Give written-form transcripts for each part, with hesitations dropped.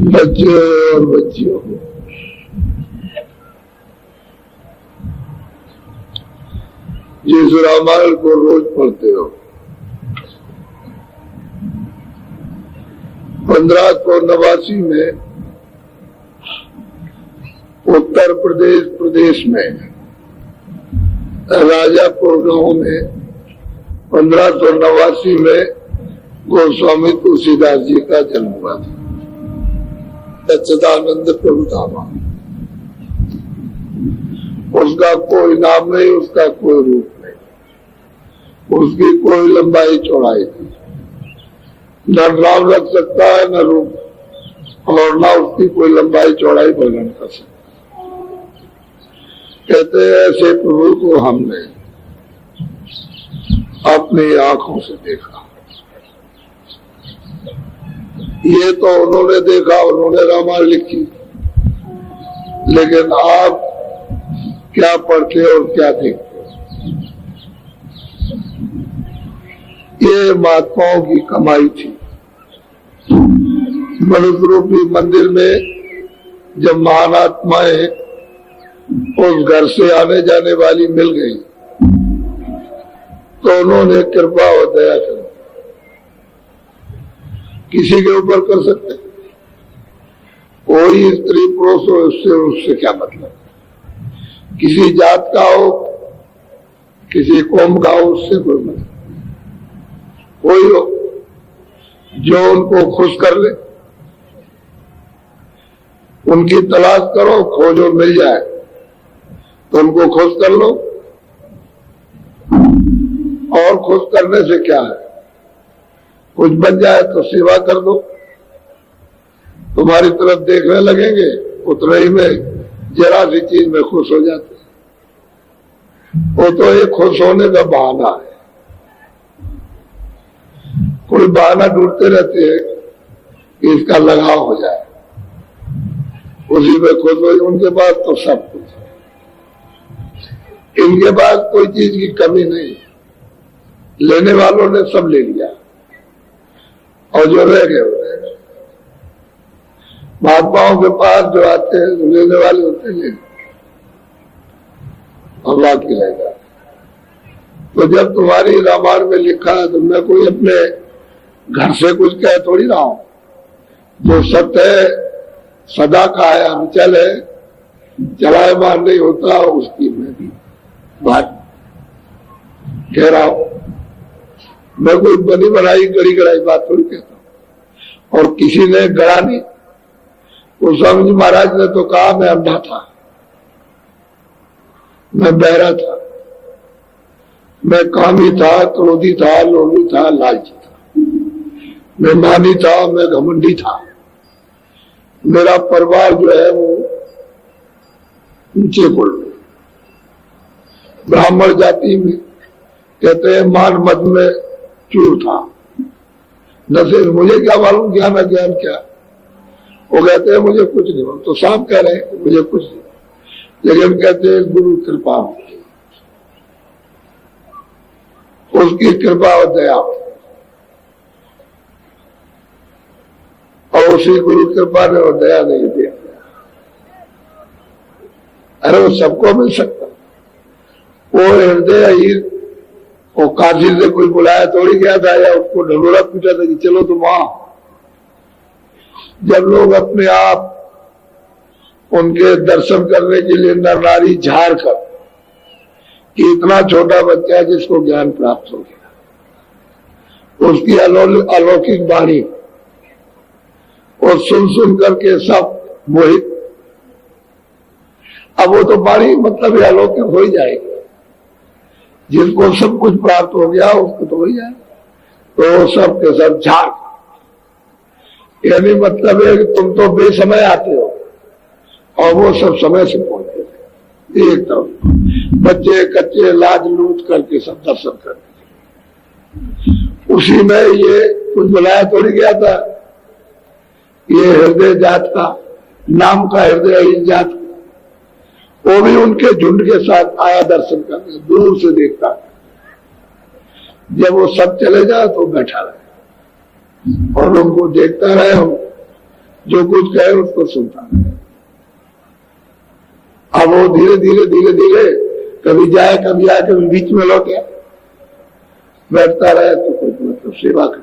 बच्चे और बच्चियों को जिस रामायण को रोज पढ़ते हो, 1589 में उत्तर प्रदेश में राजापुर गांव में 1589 में गोस्वामी तुलसीदास जी का जन्म हुआ था। सच्चिदानंद प्रभु धामा, उसका कोई नाम नहीं, उसका कोई रूप नहीं, उसकी कोई लंबाई चौड़ाई नहीं, न नाम रख सकता है न रूप, और न उसकी कोई लंबाई चौड़ाई वर्णन कर सकता। कहते हैं ऐसे प्रभु को हमने अपनी आंखों से देखा। ये तो उन्होंने देखा, उन्होंने रामायण लिखी, लेकिन आप क्या पढ़ते और क्या देखते हो, ये महात्माओं की कमाई थी। मनुष्य रूपी मंदिर में जब महान आत्माएं उस घर से आने जाने वाली मिल गई तो उन्होंने कृपा और दया कर किसी के ऊपर कर सकते। कोई स्त्री पुरुष हो, उससे क्या मतलब, किसी जात का हो, किसी कौम का हो, उससे कोई मतलब। कोई हो जो उनको खुश कर ले, उनकी तलाश करो, खोजो, मिल जाए तो उनको खुश कर लो। और खुश करने से क्या है, कुछ बन जाए तो सेवा कर दो, तुम्हारी तरफ देखने लगेंगे, उतने ही में जरा सी चीज में खुश हो जाते। वो तो एक खुश होने का बहाना है, कोई बहाना ढूंढते रहते हैं कि इसका लगाव हो जाए, उसी में खुश हो। उनके पास तो सब कुछ है, इनके पास कोई चीज की कमी नहीं, लेने वालों ने सब ले लिया और जो रह गए वो रह गए। महात्माओं के पास जो आते हैं, जो लेने वाले होते हैं, और बाकी रह जाते। तो जब तुम्हारी रामायण में लिखा है तो मैं कोई अपने घर से कुछ कह थोड़ी रहा हूं। जो सत्य है, सदा का है, अचल है, चलायमान नहीं होता, उसकी मैं भी बात कह रहा हूं। मैं कोई बनी बनाई गड़ी गड़ाई बात थोड़ी कहता हूं। और किसी ने गढ़ा नहीं। गोस्वामी जी महाराज ने तो कहा मैं अंधा था, मैं बहरा था, मैं कामी था, क्रोधी था, लोभी था, लालची था, मैं मानी था, मैं घमंडी था। मेरा परिवार जो है वो ऊंचे कुल में, ब्राह्मण जाति में, कहते हैं मान मद में चूर था। नशे मुझे क्या मालूम ज्ञान अज्ञान क्या, वो कहते हैं मुझे कुछ नहीं मालूम। तो साफ कह रहे हैं मुझे कुछ नहीं, लेकिन कहते हैं गुरु कृपा, उसकी कृपा और दया, और उसी गुरु कृपा ने और दया नहीं दिया। अरे वो सबको मिल सकता, वो हृदय ही, वो काशी से कोई बुलाया थोड़ी गया था या उसको ढंडोरा पीटा था कि चलो तुम आओ। जब लोग अपने आप उनके दर्शन करने के लिए नर नारी झाड़ कर कि इतना छोटा बच्चा है जिसको ज्ञान प्राप्त हो गया, उसकी अलौकिक वाणी और सुन करके सब मोहित। अब वो तो वाणी मतलब अलौकिक हो ही जाएगी, जिसको सब कुछ प्राप्त हो गया उसको तो हो ही जाए। तो सब के सब झाड़, यानी मतलब है कि तुम तो बेसमय आते हो और वो सब समय से पहुंचते थे। एकदम बच्चे कच्चे लाज लूट करके सब दर्शन करते। उसी में ये कुछ बुलाया थोड़ी गया था, ये हृदय जात का नाम का हृदय ही जात, वो भी उनके झुंड के साथ आया दर्शन करने, दूर से देखता। जब वो सब चले जाए तो बैठा रहे और उनको देखता रहे। जो कुछ कहे उसको सुनता है। अब वो धीरे धीरे कभी जाए कभी आए कभी बीच में लौटे, बैठता रहे तो कुछ मतलब सेवा कर,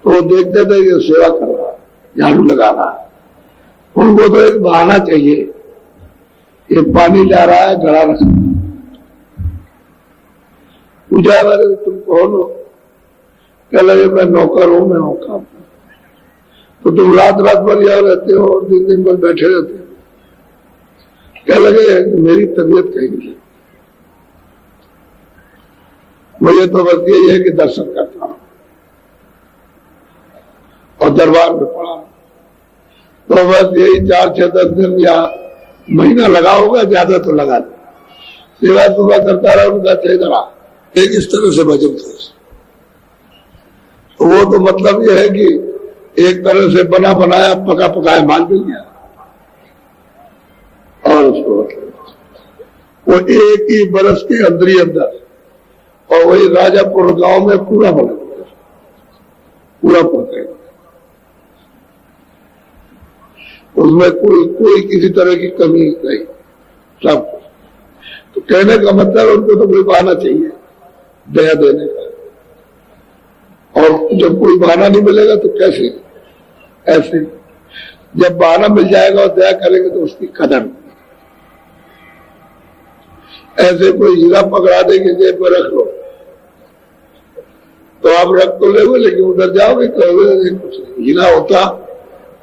तो वो देखते थे ये सेवा कर रहा है, झाड़ू लगा रहा है। उनको तो एक बहाना चाहिए, ये पानी ला रहा है घड़ा रखा, पूछा वाले तुम कौन हो? कह लगे मैं नौकर हूं, मैं हूं काम। तो तुम रात भर यहाँ रहते हो और दिन भर बैठे रहते हो? कह लगे मेरी तबीयत कहीं नहीं, मुझे तो बस यही है कि दर्शन करता हूं और दरबार में पड़ा, तो बस यही 4-6-10 दिन या महीना लगा होगा, ज्यादा तो लगा नहीं। सेवा सुबह करता रहा, उनका चेहरा रहा एक इस तरह से भजन कर, तो वो तो मतलब ये है कि एक तरह से बना बनाया पका पकाया माल मिल गया, और उसको वो एक ही बरस के अंदर ही अंदर, और वही राजापुर गांव में पूरा बना गया, पूरा पहुंचेगा, उसमें कोई किसी तरह की कमी नहीं, सब। तो कहने का मतलब उनको तो कोई बहाना चाहिए दया देने का, और जब कोई बहाना नहीं मिलेगा तो कैसे? ऐसे जब बहाना मिल जाएगा और दया करेंगे तो उसकी कदर। ऐसे कोई हीरा पकड़ा देंगे जेब में रख लो, तो आप रख तो ले, लेकिन उधर जाओगे कहोगे कुछ हीरा होता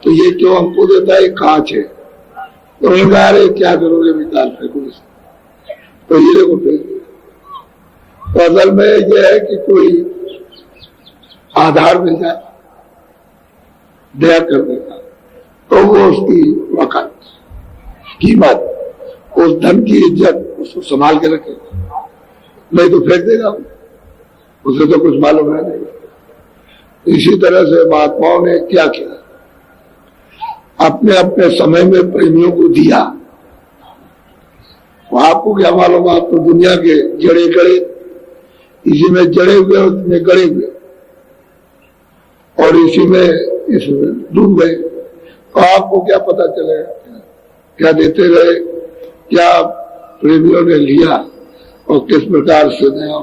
तो ये क्यों हमको देता है, कांच है। तो उन्होंने अरे क्या करोगे, निकाल फेंको, तो हीरे को फेंक दिया। तो असल में यह है कि कोई आधार मिल जाए दया करने का, तो वो उसकी वक़्त कीमत, उस धन की इज्जत उसको संभाल के रखेगा, नहीं तो फेंक देगा, उसे तो कुछ मालूम है नहीं। इसी तरह से महात्माओं ने क्या किया, अपने अपने समय में प्रेमियों को दिया। आपको क्या मालूम, आप तो दुनिया के जड़े गड़े, इसी में जड़े हुए उसमें गड़े हुए, और इसी में इसमें डूब गए, तो आपको क्या पता चलेगा क्या देते रहे, क्या प्रेमियों ने लिया और किस प्रकार से दिया।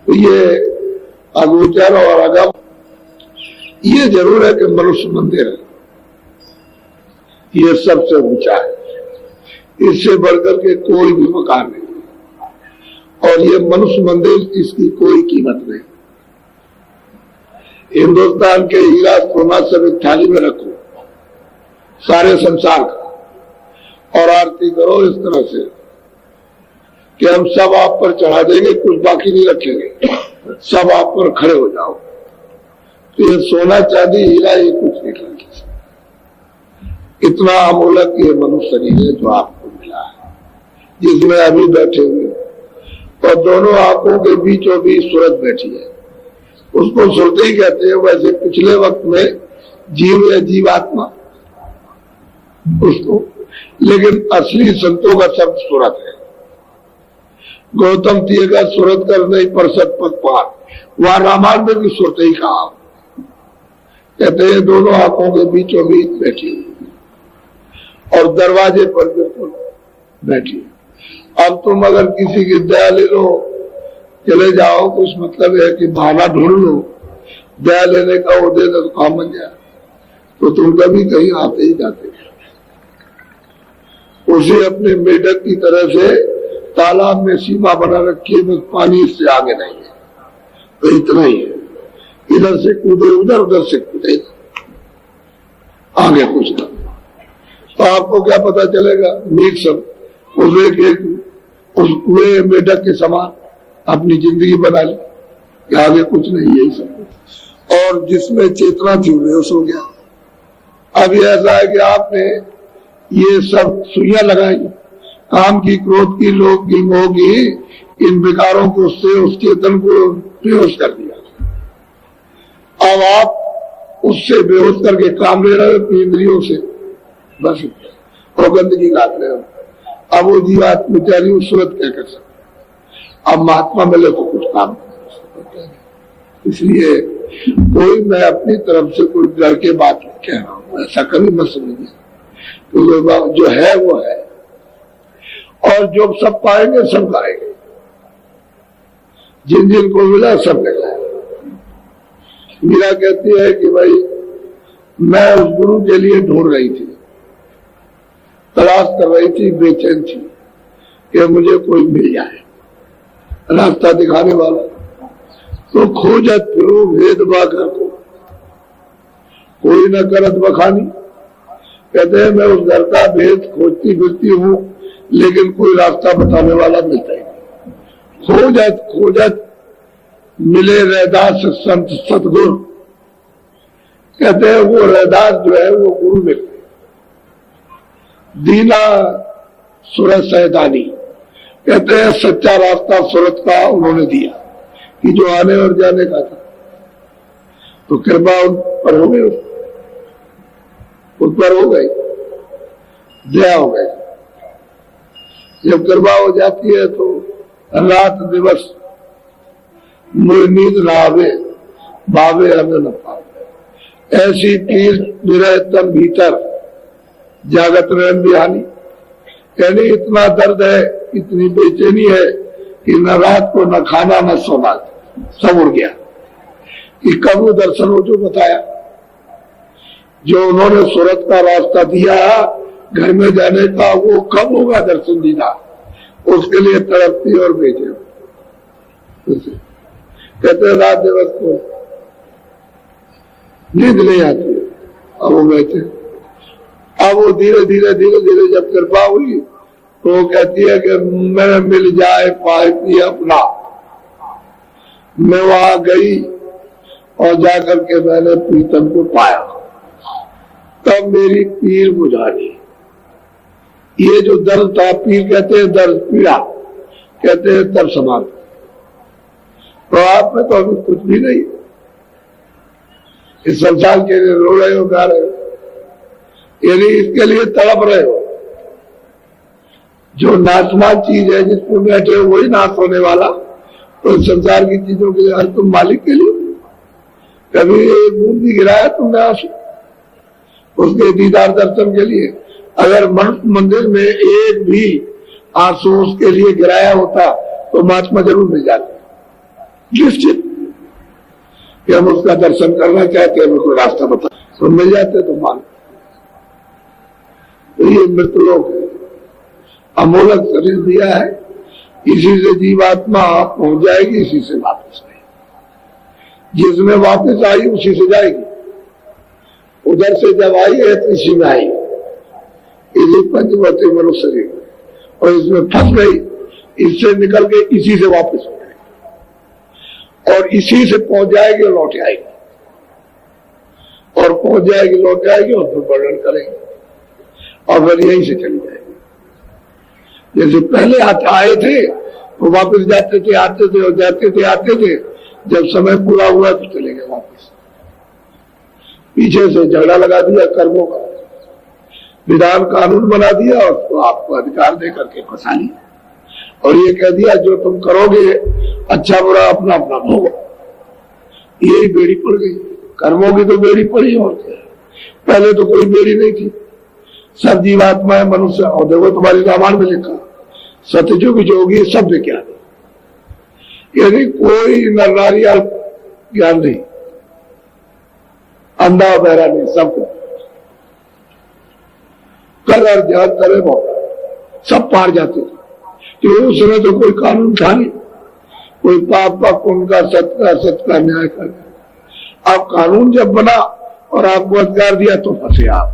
तो ये अगोचर और अगम, ये जरूर है कि मनुष्य मंदिर है, ये सबसे ऊंचा है, इससे बढ़कर के कोई भी मकान नहीं, और ये मनुष्य मंदिर इसकी कोई कीमत नहीं। हिंदुस्तान के हीरा सोना सब एक थाली में रखो, सारे संसार का, और आरती करो इस तरह से कि हम सब आप पर चढ़ा देंगे, कुछ बाकी नहीं रखेंगे, सब आप पर खड़े हो जाओ। तो ये सोना चांदी हीरा ये कुछ नहीं रखे, इतना अमूलक ये मनुष्य शरीर है जो आपको मिला है, जिसमें अभी बैठे हुए, और दोनों आंखों के बीचों बीच सूरत बैठी है, उसको सुरते ही कहते हैं। वैसे पिछले वक्त में जीव या जीवात्मा उसको, लेकिन असली संतों का शब्द सूरत है। गौतम तीय का सूरत कर नहीं परसत पद पार, वहां रामायण में भी सुरते ही कहा, कहते हैं दोनों आंखों के बीचों बीच बैठी हुई और दरवाजे पर बिल्कुल बैठी। अब तुम अगर किसी की दया ले लो, चले जाओ, कुछ मतलब है कि बहाना ढूंढ लो दया लेने का, वो देना तो काम बन जाए, तो तुम कभी कहीं आते ही जाते। उसे अपने मेढक की तरह से तालाब में सीमा बना रखी, बस पानी इससे आगे नहीं है, तो इतना ही है, इधर से कूदे उधर, उधर से कूदे आगे कुछ ना। तो आपको क्या पता चलेगा, नीक सब उस कुएं मेढक के समान अपनी जिंदगी बना ली, आगे कुछ नहीं, यही सब। और जिसमें चेतना थी बेहोश हो गया। अब ऐसा है कि आपने ये सब सुइयां लगाई, काम की, क्रोध की, लोभ की, मोह की, इन विकारों को उससे उस चेतन को बेहोश कर दिया। अब आप उससे बेहोश करके काम ले रहे हो अपनी इंद्रियों से, बस, और गंदगी काट रहे हो। अब वो जीवात्मा बेचारी उस सूरत क्या कर सकते, अब महात्मा मिले तो कुछ काम कर सकते। इसलिए कोई मैं अपनी तरफ से कोई डर के बात नहीं कह रहा हूं, ऐसा कभी मत समझिए। तो जो है वो है, और जो सब पाएंगे सब गाएंगे, जिन जिन को मिला सब ने गाया। मीरा कहती है कि भाई मैं उस गुरु के लिए ढूंढ रही थी, तलाश कर रही थी, बेचैन थी कि मुझे कोई मिल जाए रास्ता दिखाने वाला। तो खोजत फिरो भेद बाकर को, कोई न करत बखानी। कहते हैं मैं उस घर का भेद खोजती फिरती हूँ, लेकिन कोई रास्ता बताने वाला मिलता ही नहीं। खोजत खोजत मिले रैदास संत सतगुरु। कहते हैं वो रैदास जो है वो गुरु मिल गए। दीना सूरत सैदानी, कहते हैं सच्चा रास्ता सूरत का उन्होंने दिया कि जो आने और जाने का था। तो कृपा उन पर हो गई, उन पर हो गई, दया हो गई। जब कृपा हो जाती है तो रात दिवस मुझे नींद ना आवे, भावे हमें न पावे। ऐसी पीर निरह तन भीतर जागत रहन बिहानी। यानी इतना दर्द है, इतनी बेचैनी है कि न रात को न खाना न सोना, सब उड़ गया। कि कब वो दर्शन हो जो बताया, जो उन्होंने सूरत का रास्ता दिया घर में जाने का, वो कब होगा दर्शन दीदा, उसके लिए तड़पती और बेचैन। कहते रात दिवस को नींद नहीं आती। अब वो बैठे, अब वो धीरे धीरे धीरे धीरे जब कृपा हुई तो वो कहती है कि मैं मिल जाए पाए अपना। मैं वहां गई और जाकर के मैंने प्रीतम को पाया, तब मेरी पीर बुझानी। ये जो दर्द था, पीर कहते हैं दर्द, पीड़ा कहते हैं, तब समाप्त। तो आप में तो अभी कुछ भी नहीं, इस संसार के लिए रो रहे हो, गा रहे हो, यानी इसके लिए तड़प रहे हो। जो नाशमान चीज है जिसमें बैठे हो वही नाश होने वाला। तो संसार की चीजों के लिए तुम मालिक के लिए कभी एक बूंद भी गिराया तुमने आंसू उसके दीदार दर्शन के लिए? अगर मंदिर में एक भी आंसू उसके लिए गिराया होता तो महात्मा जरूर मिल जाते, निश्चित कि हम उसका दर्शन करना चाहते हैं, कोई रास्ता बता तो मिल जाते तो मान। तो ये मृतलोक है, अमोलक शरीर दिया है, इसी से जीवात्मा पहुंच जाएगी, इसी से वापस आएगी। जिसमें वापस आई उसी से जाएगी। उधर से जब आई है तो इसी में आई, इसी पंचवती मनुष्य शरीर, और इसमें फंस गई, इससे निकल के इसी से वापस हो जाएगी, और इसी से पहुंच जाएगी और लौट आएगी, और पहुंच जाएगी लौट आएगी, और फिर वर्णन करेंगे, और फिर यहीं से चली जाएगी। जैसे पहले आए थे तो वापस जाते थे, आते थे और जाते थे, आते थे, जब समय पूरा हुआ तो चले गए वापस। पीछे से झगड़ा लगा दिया कर्मों का, विधान कानून बना दिया और तो आपको अधिकार दे करके फंसा लिया, और ये कह दिया जो तुम करोगे अच्छा बुरा अपना अपना भोगो। यही बेड़ी पड़ गई, कर्मों की तो बेड़ी पड़ी, और क्या, पहले तो कोई बेड़ी नहीं थी, सब जीवात्मा है मनुष्य। और देखो तुम्हारी रामायण में लिखा सत्यजुग जोगी सब विज्ञान, यानी कोई नर नारी ज्ञान नहीं, अंधा बहरा नहीं, सबको कर और ध्यान करे बहुत सब पार जाते थे। तो उस समय तो कोई कानून था नहीं, कोई पाप का पुण्य का सत्य का न्याय कर। अब कानून जब बना और आपको अधिकार दिया तो फंसे आप,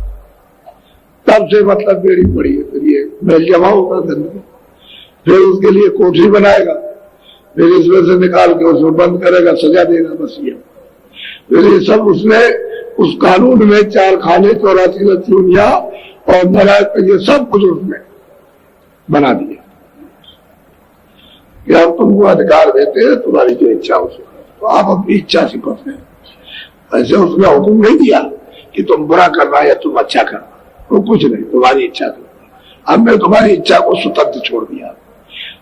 तब से मतलब बेड़ी पड़ी है। फिर ये मेल जमा होगा गंदगी, फिर उसके लिए कोठरी बनाएगा, फिर इसमें से निकाल के उसमें बंद करेगा, सजा देगा, बस ये। फिर ये सब उसने उस कानून में 4 खाने 84 लचूनिया और नरक, ये सब कुछ उसने बना दिया कि हम तुमको अधिकार देते हैं, तुम्हारी जो इच्छा हो तो आप अपनी इच्छा से करते हैं। ऐसे उसने हुक्म नहीं दिया कि तुम बुरा करना या तुम अच्छा करना, तो कुछ नहीं, तुम्हारी इच्छा करना। हमने तुम्हारी इच्छा को स्वतंत्र छोड़ दिया,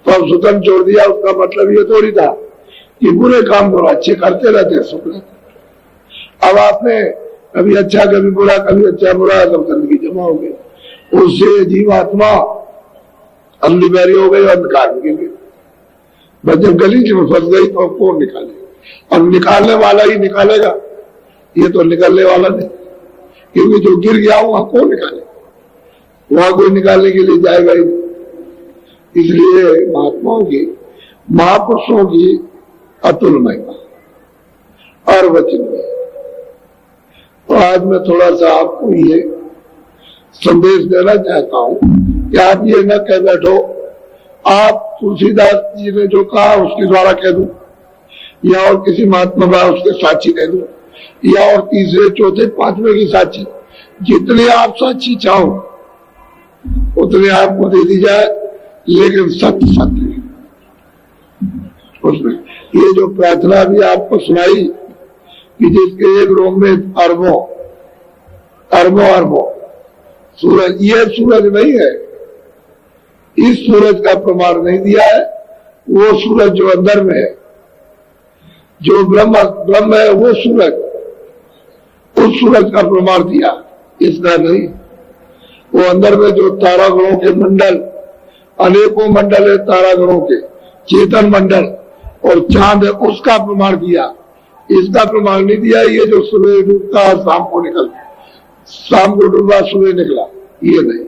तो अब स्वतंत्र छोड़ दिया उसका मतलब ये थोड़ी था कि बुरे काम तो अच्छे करते रहते, सुख रहते। अब आपने कभी अच्छा कभी बुरा, कभी अच्छा बुरा, सब गंदगी जमा हो गई, उससे जीवात्मा अगली बैरी हो गई और निकाल गई। बस जब गलीच में फंस गई तो कौन निकाले, और निकालने वाला ही निकालेगा, ये तो निकालने वाला नहीं, क्योंकि जो गिर गया वहां कौन निकाले, वहां कोई निकालने के लिए जाएगा ही नहीं। इसलिए महात्माओं की, महापुरुषों की अतुल महिमा और वचन में। तो आज मैं थोड़ा सा आपको ये संदेश देना चाहता हूं कि आप ये न कह बैठो आप तुलसीदास जी ने जो कहा उसके द्वारा कह दूं, या और किसी महात्मा का उसके साक्षी कह दूं, या और तीसरे चौथे पांचवें की साक्षी, जितने आप साक्षी चाहो उतने आपको दे दी जाए, लेकिन सत्य सत्य उसमें। ये जो प्रार्थना भी आपको सुनाई कि जिसके एक रोम में अरबों अरबों अरबों सूरज, ये सूरज नहीं है, इस सूरज का प्रमाण नहीं दिया है, वो सूरज जो अंदर में है, जो ब्रह्म है वो सूरज, उस सूरज का प्रमाण दिया, इसका नहीं। वो अंदर में जो तारागणों के मंडल, अनेकों मंडल है तारागणों के, चेतन मंडल और चांद है, उसका प्रमाण दिया, इसका प्रमाण नहीं दिया। ये जो सुबह डूबता और शाम को निकलता, शाम को डूबा सुबह निकला, ये नहीं,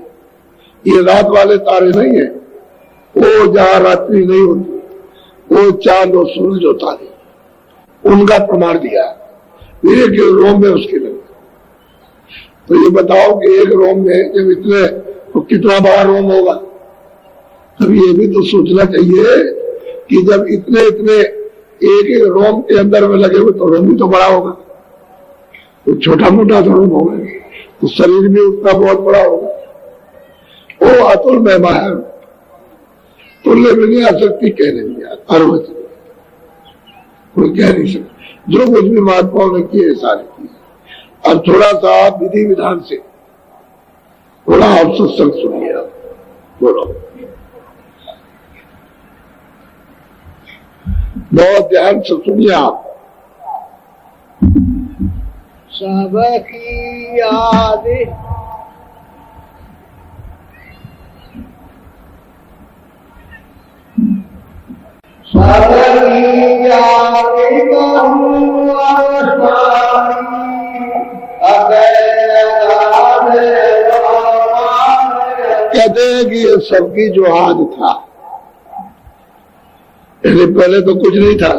ये रात वाले तारे नहीं है, वो जहां रात्रि नहीं होती, वो चांद और सूरज और तारे, उनका प्रमाण दिया। एक रोम में उसके लगे, तो ये बताओ कि एक रोम में जब इतने, तो कितना बड़ा रोम होगा। तब ये भी तो सोचना चाहिए कि जब इतने इतने एक एक रोम के अंदर में लगे हुए, तो रोम भी तो बड़ा होगा, तो छोटा मोटा तो रोम होगा, तो शरीर भी उतना बहुत बड़ा होगा। वो अतुल महिमा है, तुल्य में नहीं आ सकती, कहने नहीं आता, अर्वचन कोई कह नहीं सकता। जो कुछ भी महात्माओं ने किए सारे किए। अब थोड़ा सा आप विधि विधान से थोड़ा आप सत्संग सुनिए, आप बोलो, बहुत ध्यान से सुनिए आप। सबकी याद कहते हैं कि ये सबकी जो आदि था, पहले तो कुछ नहीं था,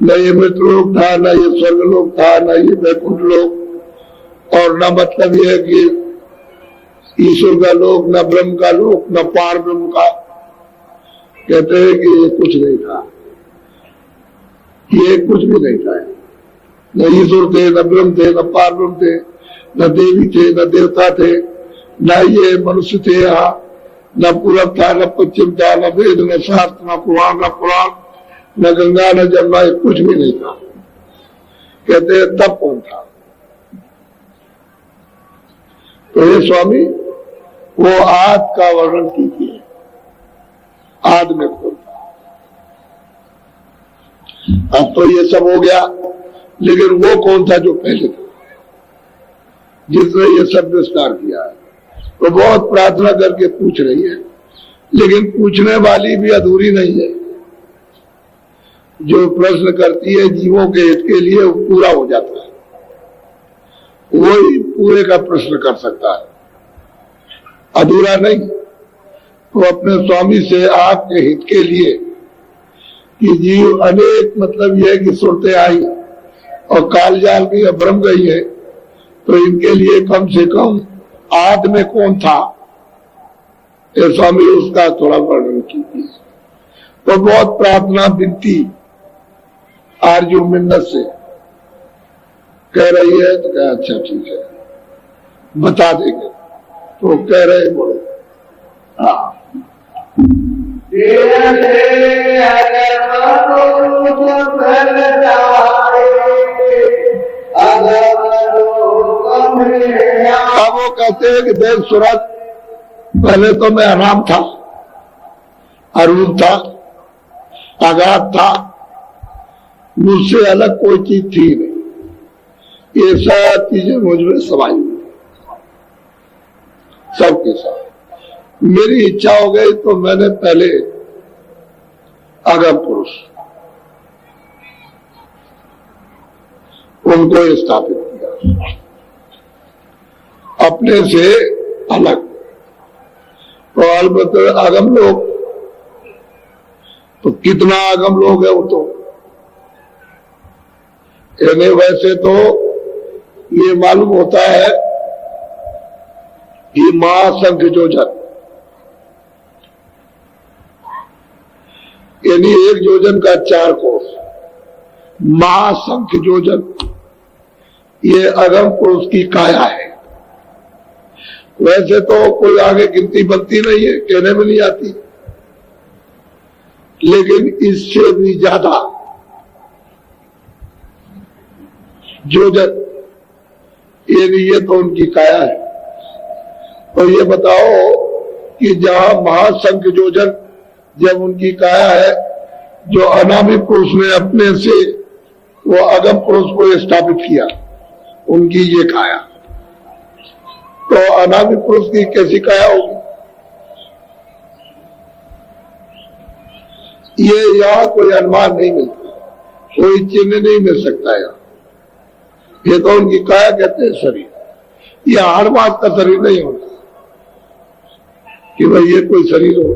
न ये मृतलोक था, न ये स्वर्गलोक था, न ये वैकुंठ लोक, और न मतलब ये है कि ईश्वर का लोक, न ब्रह्म का लोक, न पार ब्रह्म का। कहते हैं कि ये कुछ नहीं था, ये कुछ भी नहीं था, न ईश्वर थे, न ब्रह्म थे, न पार ब्रह्म थे, न देवी थे, न देवता थे, न ये मनुष्य थे यहाँ, न पूरब था, न पश्चिम था, न वेद, न शास्त्र, न कुरान, न पुराण, न गंगा, न जमुना, कुछ भी नहीं था। कहते हैं तब कौन था? तो ये स्वामी वो आद का वर्णन कीजिए, आद में कौन था? अब तो ये सब हो गया, लेकिन वो कौन था जो पहले था, जिसने ये सब विस्तार किया है? तो बहुत प्रार्थना करके पूछ रही है, लेकिन पूछने वाली भी अधूरी नहीं है। जो प्रश्न करती है जीवों के हित के लिए, वो पूरा हो जाता है, वही पूरे का प्रश्न कर सकता है, अधूरा नहीं। तो अपने स्वामी से आपके हित के लिए कि जीव अनेक, मतलब यह है कि सुरते आई और कालजाल भी भ्रम गई है, तो इनके लिए कम से कम आद में कौन था, ये स्वामी उसका थोड़ा वर्णन कीजिए। तो बहुत प्रार्थना विनती आरजू मिन्नत से कह रही है, तो कहा अच्छा ठीक है बता देंगे। तो कह रहे बोलो, हाँ अब वो कहते हैं कि देव सूरत, पहले तो मैं अनाम था, अरूप था, आगाध था, मुझसे अलग कोई चीज थी नहीं, ये सब चीजें मुझ में समाई हुई, सबके साथ। मेरी इच्छा हो गई तो मैंने पहले अगम पुरुष उनको स्थापित किया, अपने से अलग। तो अलबत्त अगम लोग, तो कितना अगम लोग है वो तो यानी वैसे तो ये मालूम होता है कि महासंख्य योजन, यानी 1 योजन का 4 कोस, महासंख्य योजन, ये अगम पुरुष की काया है। वैसे तो कोई आगे गिनती बनती नहीं है, कहने में नहीं आती, लेकिन इससे भी ज्यादा योजन, ये तो उनकी काया है। तो ये बताओ कि जहां महासंख्य योजन जब उनकी काया है, जो अनामी पुरुष ने अपने से वो अगम पुरुष को स्थापित किया, उनकी ये काया, तो अनामी पुरुष की कैसी काया होगी? ये यहाँ कोई अनुमान नहीं मिलता, कोई चिन्ह नहीं मिल सकता। यहाँ ये तो उनकी काया कहते हैं शरीर। ये हर बात का शरीर नहीं होता कि भाई ये कोई शरीर हो।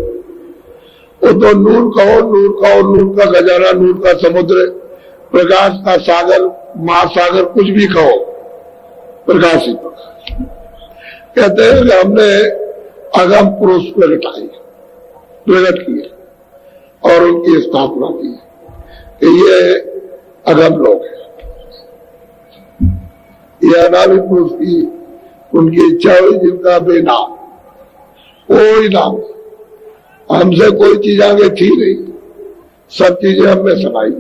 वो तो नूर कहो, नूर कहो, नूर का खजाना, नूर का समुद्र, प्रकाश का सागर, महासागर, कुछ भी कहो, प्रकाश ही प्रकाश। कहते हैं कि हमने अगम पुरुष प्रकट किए और उनकी स्थापना की कि ये अगम लोग हैं। ये अनादि पुरुष की उनकी इच्छा हुई जिनका बेनाम, कोई नाम, हमसे कोई चीज आगे थी नहीं, सब चीजें हमें सुनाई।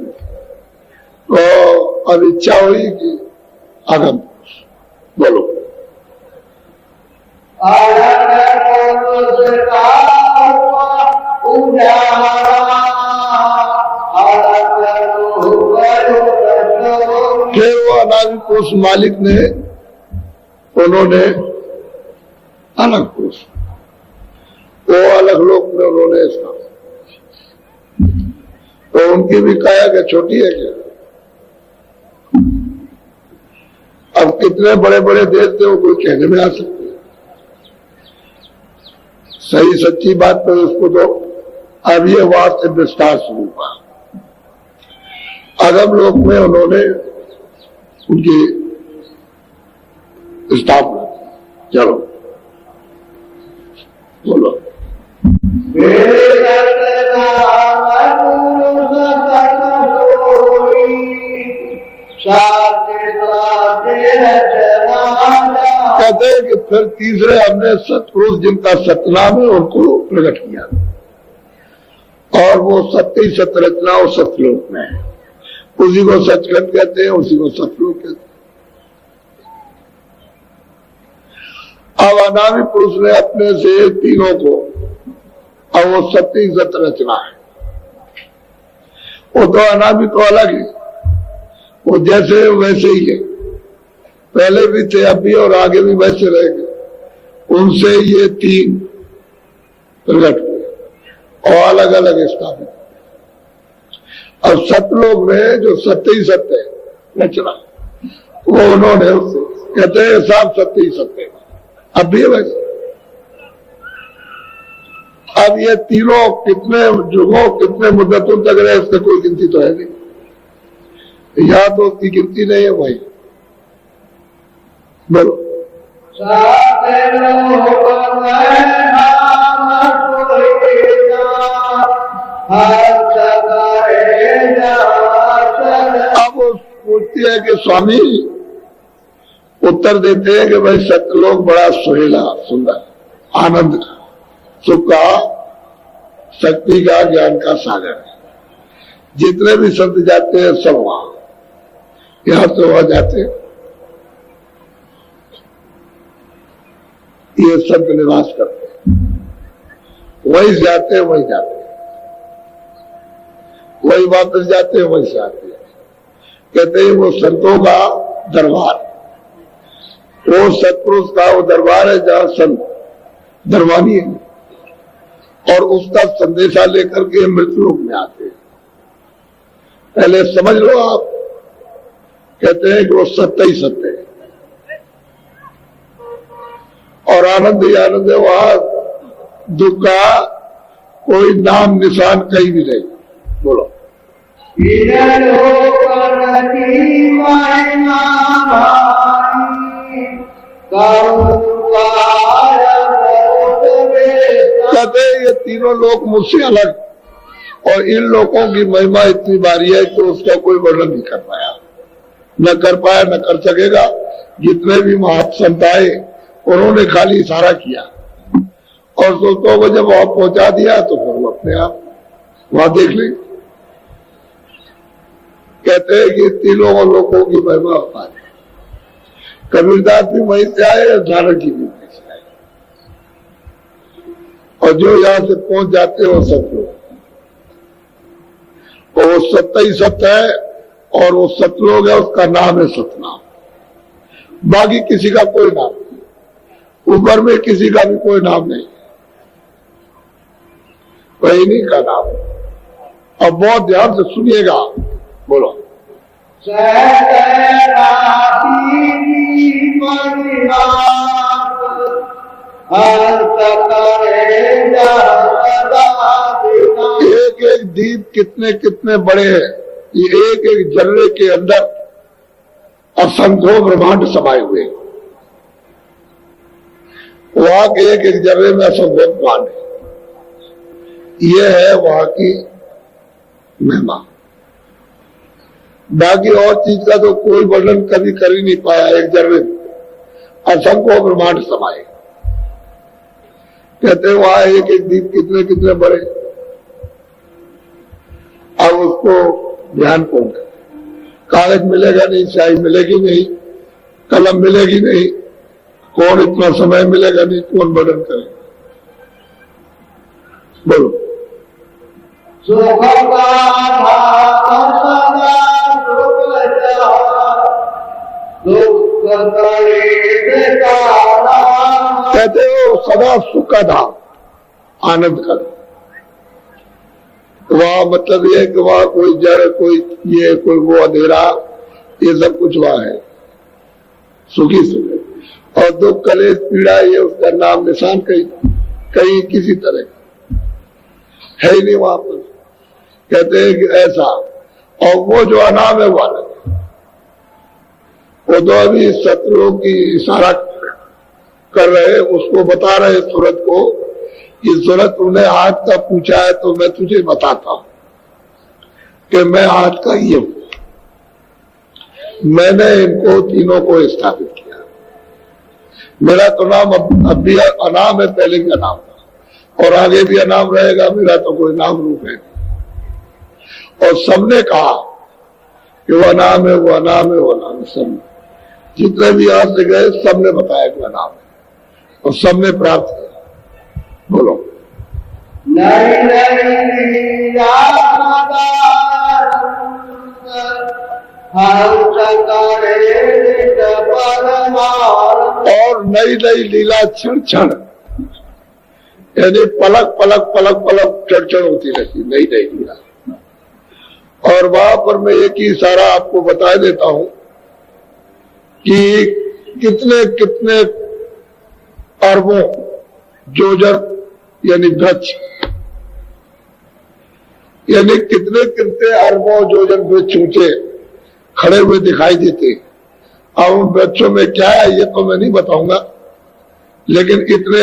तो अब इच्छा हुई कि अगम पुरुष बोलो। फिर वो अनादि पुरुष मालिक ने, उन्होंने अलग पुरुष, वो अलग लोक में उन्होंने इसका, तो उनकी भी काया क्या छोटी है क्या? अब कितने बड़े बड़े देश थे वो कोई कहने में आ सकते, सही सच्ची बात तो उसको तो अब ये वाद से विस्तार शुरू हुआ। अगम लोक में उन्होंने उनकी स्थापना की। चलो बोलो। कहते हैं कि फिर तीसरे हमने सतपुरुष जिनका सतनाम है उनको प्रकट किया, और वो सत्य ही सतरचना और सतलोक में है। उसी को सचखंड कहते हैं, उसी को सतलोक कहते हैं। अब अनादि पुरुष ने अपने से तीनों को, और वो सत्य ही सतरचना है, वो तो अनादि तो अलग है, वो जैसे वैसे ही है, पहले भी थे अब भी और आगे भी वैसे रहेंगे। उनसे ये तीन प्रकट हुए और अलग अलग स्थापित। अब सतलोक में जो सत्य ही सत्य रचना, वो उन्होंने उससे कहते हैं सब सत्य ही सत्य, अब भी वैसे। अब ये तीनों कितने युगों कितने मुद्दतों तक रहे इसका कोई गिनती तो है नहीं, यहाँ तो उसकी गिनती नहीं है। वही बोलो। अब वो पूछती है कि स्वामी, उत्तर देते हैं कि भाई सतलोक बड़ा सुहेला, सुंदर, आनंद का, सुख का, शक्ति का, ज्ञान का सागर है। जितने भी संत जाते हैं सब वहां, यहां तो वहां जाते हैं, ये संत निवास करते हैं, वहीं जाते हैं, वहीं जाते हैं, वही वापस जाते हैं, वहीं से आते हैं। कहते हैं वो संतों का दरबार, वो सतपुरुष का वो दरबार है जहां संत दरबानी है, और उसका संदेशा लेकर के मृतलोक में आते हैं। पहले समझ लो आप, कहते हैं कि वो सत्य ही सत्य है और आनंद ही आनंद है। वहां दुख का कोई नाम निशान कहीं भी नहीं। बोलो कहते ये तीनों लोग मुझसे अलग, और इन लोगों की महिमा इतनी भारी है कि उसका कोई वर्णन नहीं कर पाया, न कर पाया, न कर सकेगा। जितने भी महासंत आए उन्होंने खाली इशारा किया और दोस्तों को जब वहां पहुंचा दिया तो फिर वो अपने आप वहां देख ले। कहते हैं कि तीनों लोगों की महिमा होता है। कबीरदास भी वहीं से आए और जानकी भी वहीं से आए, और जो यहां से पहुंच जाते हैं वो सब लोग, वो सत्य ही सत्य है, और वो सतलोक है, उसका नाम है सतनाम। बाकी किसी का कोई नाम नहीं, ऊपर में किसी का भी कोई नाम नहीं, वही नहीं का नाम है। अब बहुत ध्यान से सुनिएगा। बोलो एक एक दीप कितने कितने बड़े हैं, ये एक एक जर्रे के अंदर असंख्यों ब्रह्मांड समाये हुए। वहां के एक एक जर्रे में असंख्यों ब्रह्मांड है। ये है वहां की महिमा। बाकी और चीज का तो कोई वर्णन कभी कर ही नहीं पाया। एक जर्रे असंख्यों ब्रह्मांड समाये। कहते हैं वहां एक एक दीप कितने कितने बड़े। अब उसको ध्यान कौन करे? कागज मिलेगा नहीं, स्याही मिलेगी नहीं, कलम मिलेगी नहीं, कौन इतना समय मिलेगा नहीं, कौन वर्णन करे? बोलो कहते हो सदा सुख का धाम, आनंद का धाम। वहां मतलब ये है कि वहां कोई जड़, कोई ये, कोई वो, अंधेरा, ये सब कुछ वहां है। सुखी सुख और दुख, कलेश, पीड़ा, ये उसका नाम निशान कहीं कहीं किसी तरह का है ही नहीं वहां पर। कहते हैं कि ऐसा, और वो जो अनाम है वो अलग है। वो तो अभी शत्रुओं की इशारा कर रहे, उसको बता रहे सूरत को कि सूरत तूने हाथ का पूछा है तो मैं तुझे बताता हूं कि मैं हाथ का ये हूं। मैंने इनको तीनों को स्थापित किया। मेरा तो नाम अब भी अनाम है, पहले भी अनाम था और आगे भी अनाम रहेगा। मेरा तो कोई नाम रूप है। और सबने कहा कि वो अनाम है, वो अनाम है, वो अनाम है। सब जितने भी यहां से गए सबने बताया कि अनाम है और सबने प्राप्त किया। बोलो और नई नई लीला क्षण क्षण, यानी पलक पलक पलक पलक क्षण क्षण होती रहती, नई नई लीला। और वहां पर मैं एक ही इशारा आपको बता देता हूं कि कितने कितने अरबों जोजर यानी वृक्ष, यानी कितने कितने अरबों जोजर वृक्ष ऊंचे खड़े हुए दिखाई देते। अब उन वृक्षों में क्या है ये तो मैं नहीं बताऊंगा, लेकिन इतने,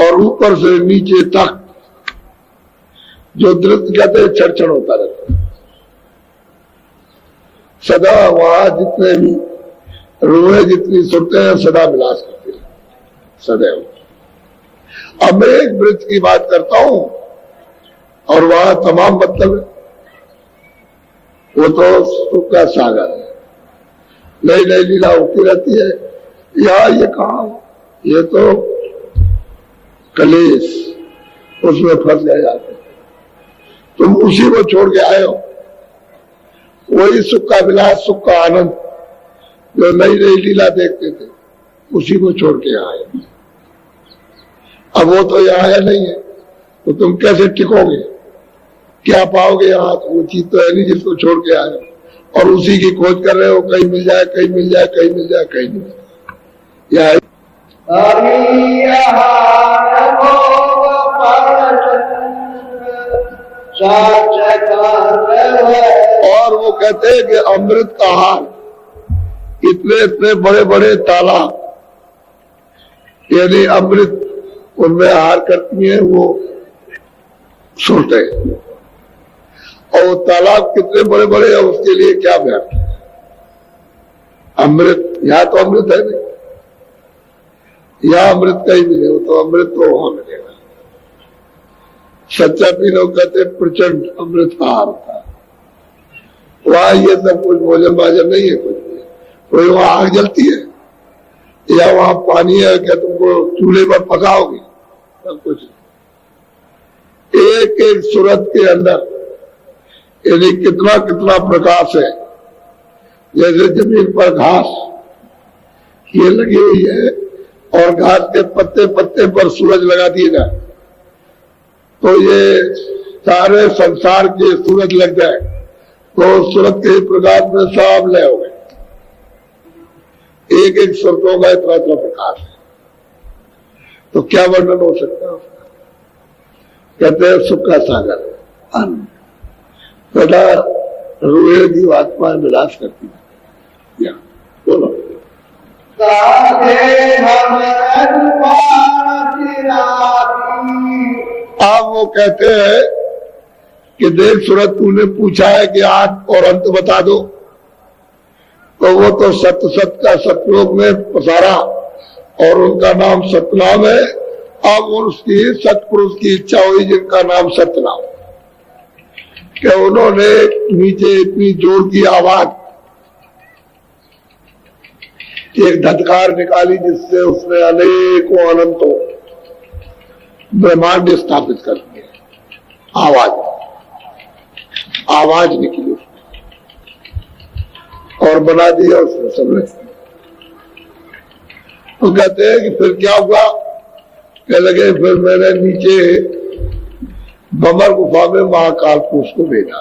और ऊपर से नीचे तक जो दृश्य कहते हैं क्षण क्षण होता रहता है। सदा वहां जितने भी रूहें जितनी सुनते हैं सदा विलास करते हैं सदैव। अब मैं एक वृत्त की बात करता हूं और वहां तमाम मतलब है, वो तो सुख का सागर है। नई नई लीला होती रहती है। यहाँ ये कहा, ये तो कलेश, उसमें फंस गए जाते। तुम उसी को छोड़ के आए हो, वही सुख का विलास, सुख का आनंद जो नई नई लीला देखते थे उसी को छोड़ के आए। अब वो तो यहाँ आया नहीं है, तो तुम कैसे टिकोगे, क्या पाओगे यहाँ? तो वो चीज तो है नहीं जिसको छोड़ के आए, और उसी की खोज कर रहे हो, कहीं मिल जाए, कहीं मिल जाए, कहीं मिल जाए, कहीं नहीं मिल जाए। और वो कहते हैं कि अमृत का हार, इतने इतने बड़े बड़े तालाब, यानी अमृत उनमें हार करती है वो सोचते, और वो तालाब कितने बड़े बड़े हैं उसके लिए क्या व्याख्या? अमृत, यहाँ तो अमृत है नहीं, यहाँ अमृत कहीं मिले, वो तो अमृत तो वहां मिलेगा। सच्चा पीनो कहते प्रचंड अमृत का हार होता है, वहां ये सब कुछ भोजन भाजन नहीं है, कुछ नहीं। कोई वहां आग जलती है या वहां पानी है, क्या तुमको चूल्हे पर पकाओगे? सब कुछ एक एक सूरत के अंदर यानी कितना कितना प्रकाश है। जैसे जमीन पर घास ये लगी हुई है और घास के पत्ते पत्ते पर सूरज लगा दिए जाए तो ये सारे संसार के सूरज लग जाए तो सूरज के प्रकाश में सब लय हो गए। एक एक सूरतों का इतना इतना प्रकाश है, तो क्या वर्णन हो सकता है उसका? कहते हैं सुख का सागर अन्न तथा रुए की आत्मा विलास करती है। या बोलो अब वो कहते हैं कि देख सूरत तूने पूछा है कि आद और अंत बता दो, तो वो तो सत्य सत्य का सतलोक में पसारा और उनका नाम सतनाम है। अब उसकी सतपुरुष की इच्छा हुई जिनका नाम सतनाम, कि उन्होंने नीचे इतनी जोर की आवाज, एक धटकार निकाली जिससे उसने अनेकों अनंतों ब्रह्मांड स्थापित कर दिए। आवाज निकली और बना दिया उसने सबने। तो कहते हैं कि फिर क्या हुआ? कह लगे फिर मैंने नीचे भंवर गुफा में महाकाल पुरुष को भेजा।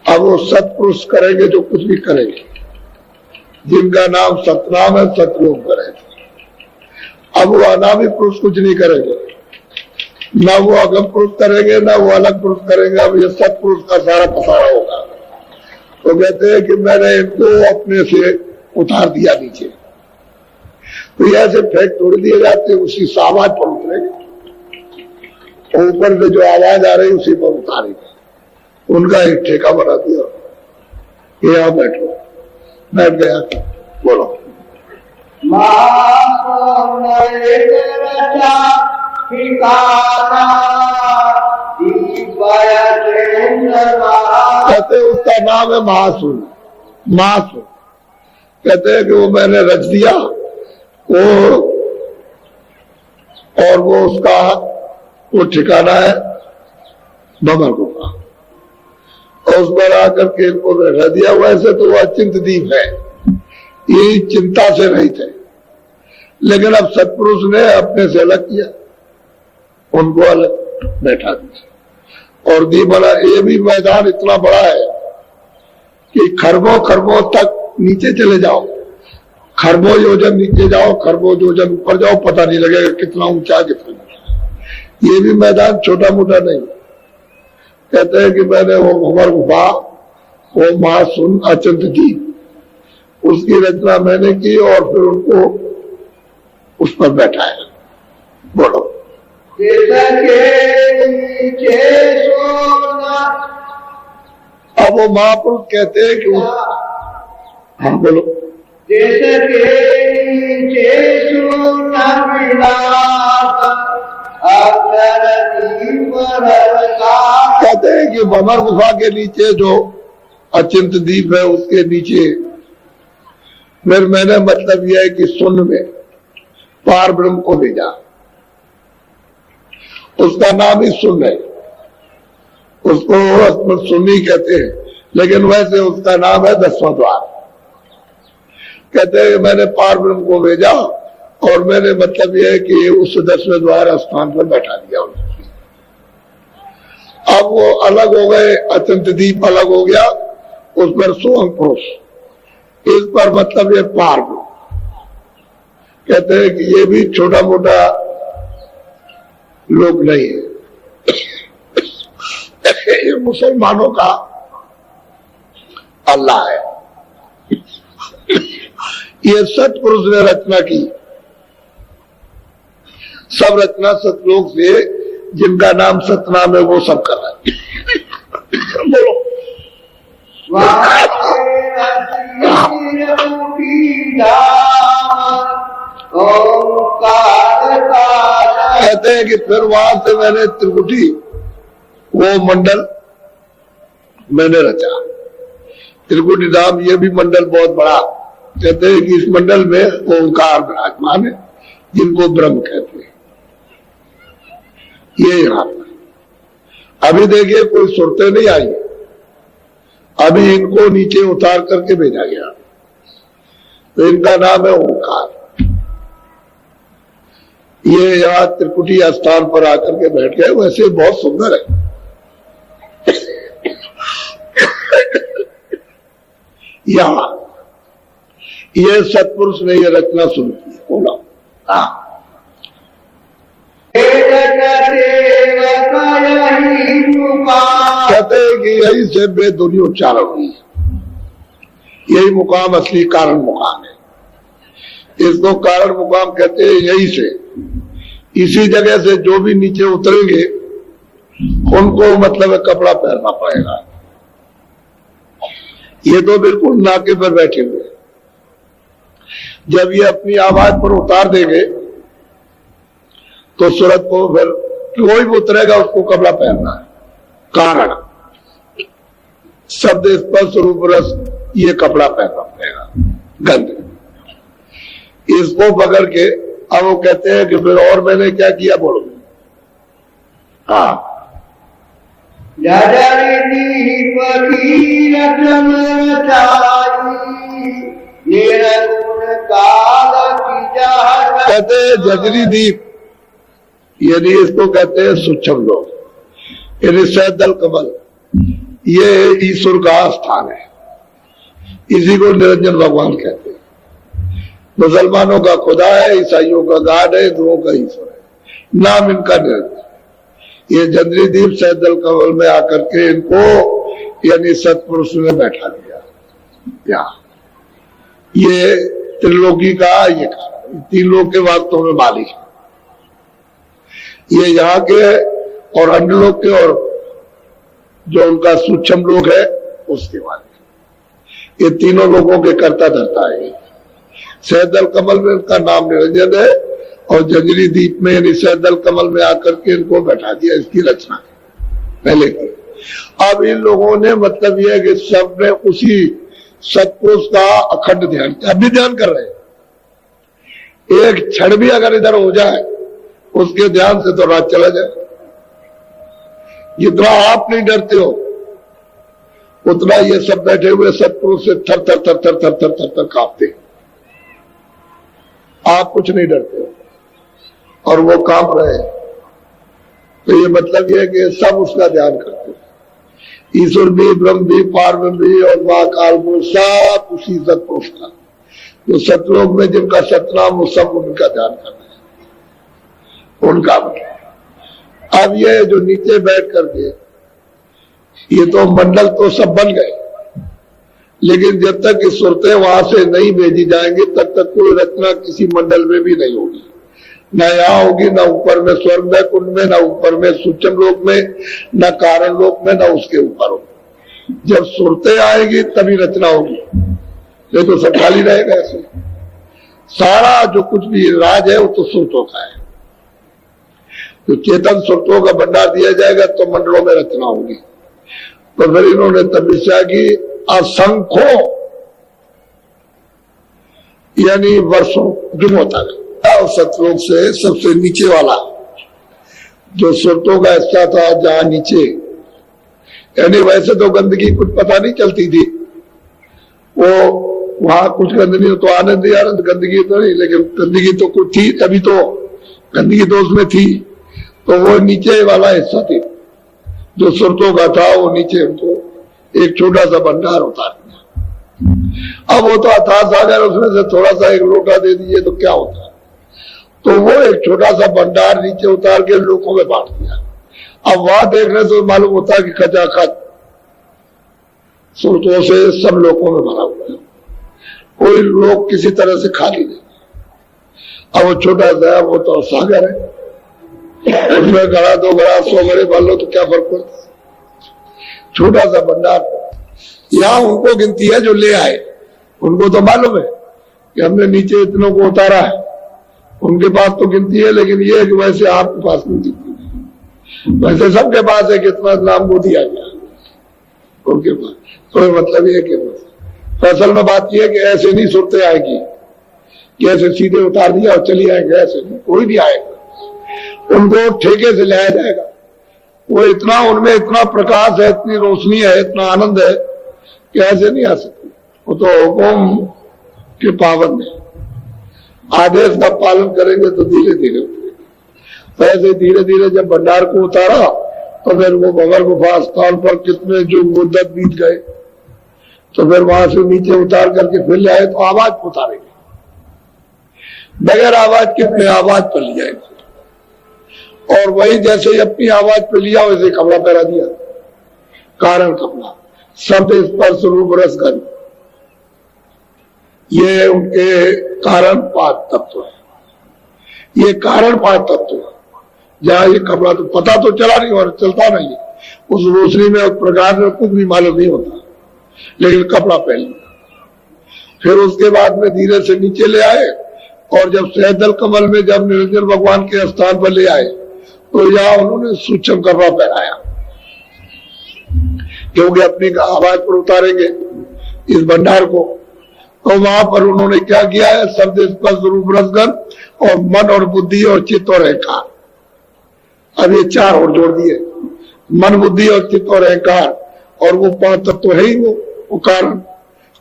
अब वो सतपुरुष करेंगे जो कुछ भी करेंगे, जिनका नाम सतनाम है, सतलोक करेंगे। अब वो अनामी पुरुष कुछ नहीं करेंगे, ना वो अगम पुरुष करेंगे, ना वो अलग पुरुष करेंगे। अब ये सतपुरुष का सारा पसारा होगा। तो कहते हैं कि मैंने इनको अपने से उतार दिया नीचे, तो ऐसे फेंक तोड़ दिए जाते, उसी से आवाज पर उतरेंगे, ऊपर से जो आवाज आ रही उसी पर उतारेंगे। उनका एक ठेका बना दिया, ये यहाँ बैठो, बैठ गया। बोलो कहते उसका नाम है महासुर। महासुर कहते हैं कि वो मैंने रच दिया वो, और वो उसका वो ठिकाना है भंवर गुफा, और उस पर आकर के इनको रह दिया। वैसे तो वो अचिंत दीप है, ये चिंता से रहित है, लेकिन अब सतपुरुष ने अपने से अलग किया, उनको अलग बैठा दिया। और दी बड़ा, ये भी मैदान इतना बड़ा है कि खरबों खरबों तक नीचे चले जाओ, खरबों योजन नीचे जाओ, खरबों योजन ऊपर जाओ, पता नहीं लगेगा कितना ऊंचा कितना नीचा। ये भी मैदान छोटा मोटा नहीं। कहते हैं कि मैंने वो भंवर गुफा, वो महासुन अचिंत दीप, उसकी रचना मैंने की और फिर उनको उस पर बैठाया। बोलो अब वो महापुरुष कहते हैं कि हाँ बोलो कहते हैं कि भंवर गुफा के नीचे जो अचिंत दीप है उसके नीचे फिर मैंने मतलब यह है कि सुन में पार ब्रह्म को भेजा, उसका नाम ही सुन है, उसको सुन्नी कहते हैं, लेकिन वैसे उसका नाम है 10वां द्वार। कहते हैं मैंने पार ब्रह्म को भेजा और मैंने मतलब यह है कि उस 10वें द्वार स्थान पर बैठा दिया उनको। अब वो अलग हो गए, अत्यंत दीप अलग हो गया, उस पर सोहम पुरुष, इस पर मतलब ये पार ब्रह्म। कहते हैं कि ये भी छोटा मोटा लोग नहीं है, ये मुसलमानों का अल्लाह है। ये सतपुरुष ने रचना की, सब रचना सतलोक से, जिनका नाम सतनाम है वो सब कर रहे हैं। बोलो कहते हैं कि फिर वहां से मैंने त्रिकुटी वो मंडल मैंने रचा। त्रिकुटी धाम ये भी मंडल बहुत बड़ा। कहते हैं कि इस मंडल में ओंकार विराजमान है, जिनको ब्रह्म कहते हैं। ये यहाँ पर अभी देखिए कोई सुरतें नहीं आई, अभी इनको नीचे उतार करके भेजा गया, तो इनका नाम है ओंकार। ये यहाँ त्रिकुटी स्थान पर आकर के बैठ गए, वैसे बहुत सुंदर है। यहाँ ये सतपुरुष ने ये रचना शुरू की। बोला हाँ, कहते हैं कि यही से बेदुनी उच्चारण हुई, यही मुकाम असली कारण मुकाम है। इसको कारण मुकाम कहते हैं। यही से, इसी जगह से जो भी नीचे उतरेंगे उनको मतलब कपड़ा पहनना पड़ेगा। ये तो बिल्कुल नाके पर बैठे हुए, जब ये अपनी आवाज पर उतार देंगे तो सूरत को फिर कोई भी उतरेगा उसको कपड़ा पहनना है। कारण शब्द स्पर्श रूप रस, ये कपड़ा पहनना पड़ेगा। गंध इसको पकड़ के अब वो कहते हैं कि फिर और मैंने क्या किया, बोलो। हाँ, कहते हैं जजरी दीप, यानी इसको कहते हैं सूक्ष्म लोग, यानी सैदल कमल, ये ईश्वर का स्थान है। इसी को निरंजन भगवान कहते हैं। मुसलमानों का खुदा है, ईसाइयों का गाड है, हिंदुओं का ईश्वर है। नाम इनका निरंजन। ये जजरी दीप सैदल कमल में आकर के इनको यानी सतपुरुष ने बैठा दिया। यहाँ ये त्रिलोकी का ये कारण, तीन लोग के वास्तव में मालिक है। ये यहाँ के और अन्य लोग के और जो उनका सूक्ष्म लोग है उसके मालिक। ये तीनों लोगों के कर्ता धर्ता है। सैदल कमल में इनका नाम निरंजन है और जजरी दीप में यानी सैदल कमल में आकर के इनको बैठा दिया। इसकी रचना पहले की। अब इन लोगों ने मतलब यह है कि सब ने उसी सतपुरुष का अखंड ध्यान, अब भी ध्यान कर रहे हैं। एक क्षण भी अगर इधर हो जाए उसके ध्यान से तो रात चला जाए। जितना आप नहीं डरते हो उतना ये सब बैठे हुए सतपुरुष से थर थर थर थर थर थर थर थर कांपते। आप कुछ नहीं डरते हो और वो कांप रहे हैं। तो ये मतलब ये है कि सब उसका ध्यान करते हैं। ईश्वर भी, ब्रह्म भी, पार्वती भी और महाकाल को सब उसी सतपुरुष का, जो सतलोक में जिनका सतनाम वो सब उनका ध्यान करना है, उनका मतलब। अब ये जो नीचे बैठ करके ये तो मंडल तो सब बन गए, लेकिन जब तक ये सुरतें वहां से नहीं भेजी जाएंगी तब तक कोई रचना किसी मंडल में भी नहीं होगी। न यहाँ होगी, न ऊपर में स्वर्ग में कुंड में, न ऊपर में सूक्ष्म लोक में, न कारण लोक में, न उसके ऊपर होगी। जब सुरतें आएगी तभी रचना होगी, नहीं तो सब खाली रहेगा ऐसे। सारा जो कुछ भी राज है वो तो सुरतों का है। तो चेतन सुरतों का भंडार दिया जाएगा तो मंडलों में रचना होगी। तो फिर इन्होंने तपस्या की असंख्यों यानी वर्षों जुनों तक। और सतलोक से सबसे नीचे वाला जो सुरतों का हिस्सा था, जहां नीचे यानी वैसे तो गंदगी कुछ पता नहीं चलती थी, वो वहां कुछ गंदगी तो आनंद ही आनंद, गंदगी तो नहीं, लेकिन गंदगी तो कुछ थी, अभी तो गंदगी तो उसमें थी। तो वो नीचे वाला हिस्सा थी जो सुरतों का था, वो नीचे उनको एक छोटा सा भंडार उतार दिया। अब वो तो अथाह सागर, उसमें से थोड़ा सा एक लोटा दे दीजिए तो क्या होता है। तो वो एक छोटा सा भंडार नीचे उतार के लोगों में बांट दिया। अब वहां देखने से मालूम होता है कि खचाखच सुरतों से सब लोगों में भरा हुआ है, कोई लोग किसी तरह से खाली नहीं। अब वो छोटा सा, वो तो सागर है, उसमें घड़ा 2 घड़ा 100 घड़े भर लो तो क्या फर्क पड़ता है। छोटा सा भंडार, यहाँ उनको गिनती है जो ले आए, उनको तो मालूम है कि हमने नीचे इतनों को उतारा है, उनके पास तो गिनती है। लेकिन ये है कि वैसे आपके पास गिनती नहीं, वैसे सबके पास है कितना नाम को दिया गया उनके पास। तो मतलब ये कि असल में बात यह है कि ऐसे नहीं सुरते आएगी कि ऐसे सीधे उतार दिया और चली आएंगे, ऐसे नहीं कोई भी आएगा, उनको ठेके से लाया जाएगा। वो इतना, उनमें इतना प्रकाश है, इतनी रोशनी है, इतना आनंद है कि ऐसे नहीं आ सकती। वो तो हुक्म के पाबंद है, आदेश का पालन करेंगे तो धीरे धीरे उतरेंगे। ऐसे धीरे धीरे जब भंडार को उतारा तो फिर वो भंवर गुफा स्थान पर कितने जो मुद्दत बीत गए, तो फिर वहां से नीचे उतार करके फिर ले आए। तो आवाज उतारेंगे, बगैर आवाज के अपने आवाज पर ले जाएंगे। और वही जैसे ही अपनी आवाज पे लिया वैसे कपड़ा पहरा दिया, कारण कपड़ा, शब्द स्पर्श रूप रस गंध, ये उनके कारण 5 तत्व है। ये कारण 5 तत्व है। जहां ये कपड़ा तो पता तो चला नहीं और चलता नहीं है, उस रोशनी में, उस प्रकाश में कुछ भी मालूम नहीं होता, लेकिन कपड़ा पहन लिया। फिर उसके बाद में धीरे से नीचे ले आए और जब सहदल कमल में जब निरंजन भगवान के स्थान पर ले आए तो यहाँ उन्होंने सूक्ष्म कपड़ा पहनाया, क्योंकि अपनी आवाज पर उतारेंगे इस भंडार को। तो वहां पर उन्होंने क्या किया है, शब्द स्पर्श रूप रसगंध और मन और बुद्धि और चित्त और अहंकार, अब ये 4 और जोड़ दिए, मन बुद्धि और चित्त और अहंकार, और वो 5 तत्व है ही वो कारण।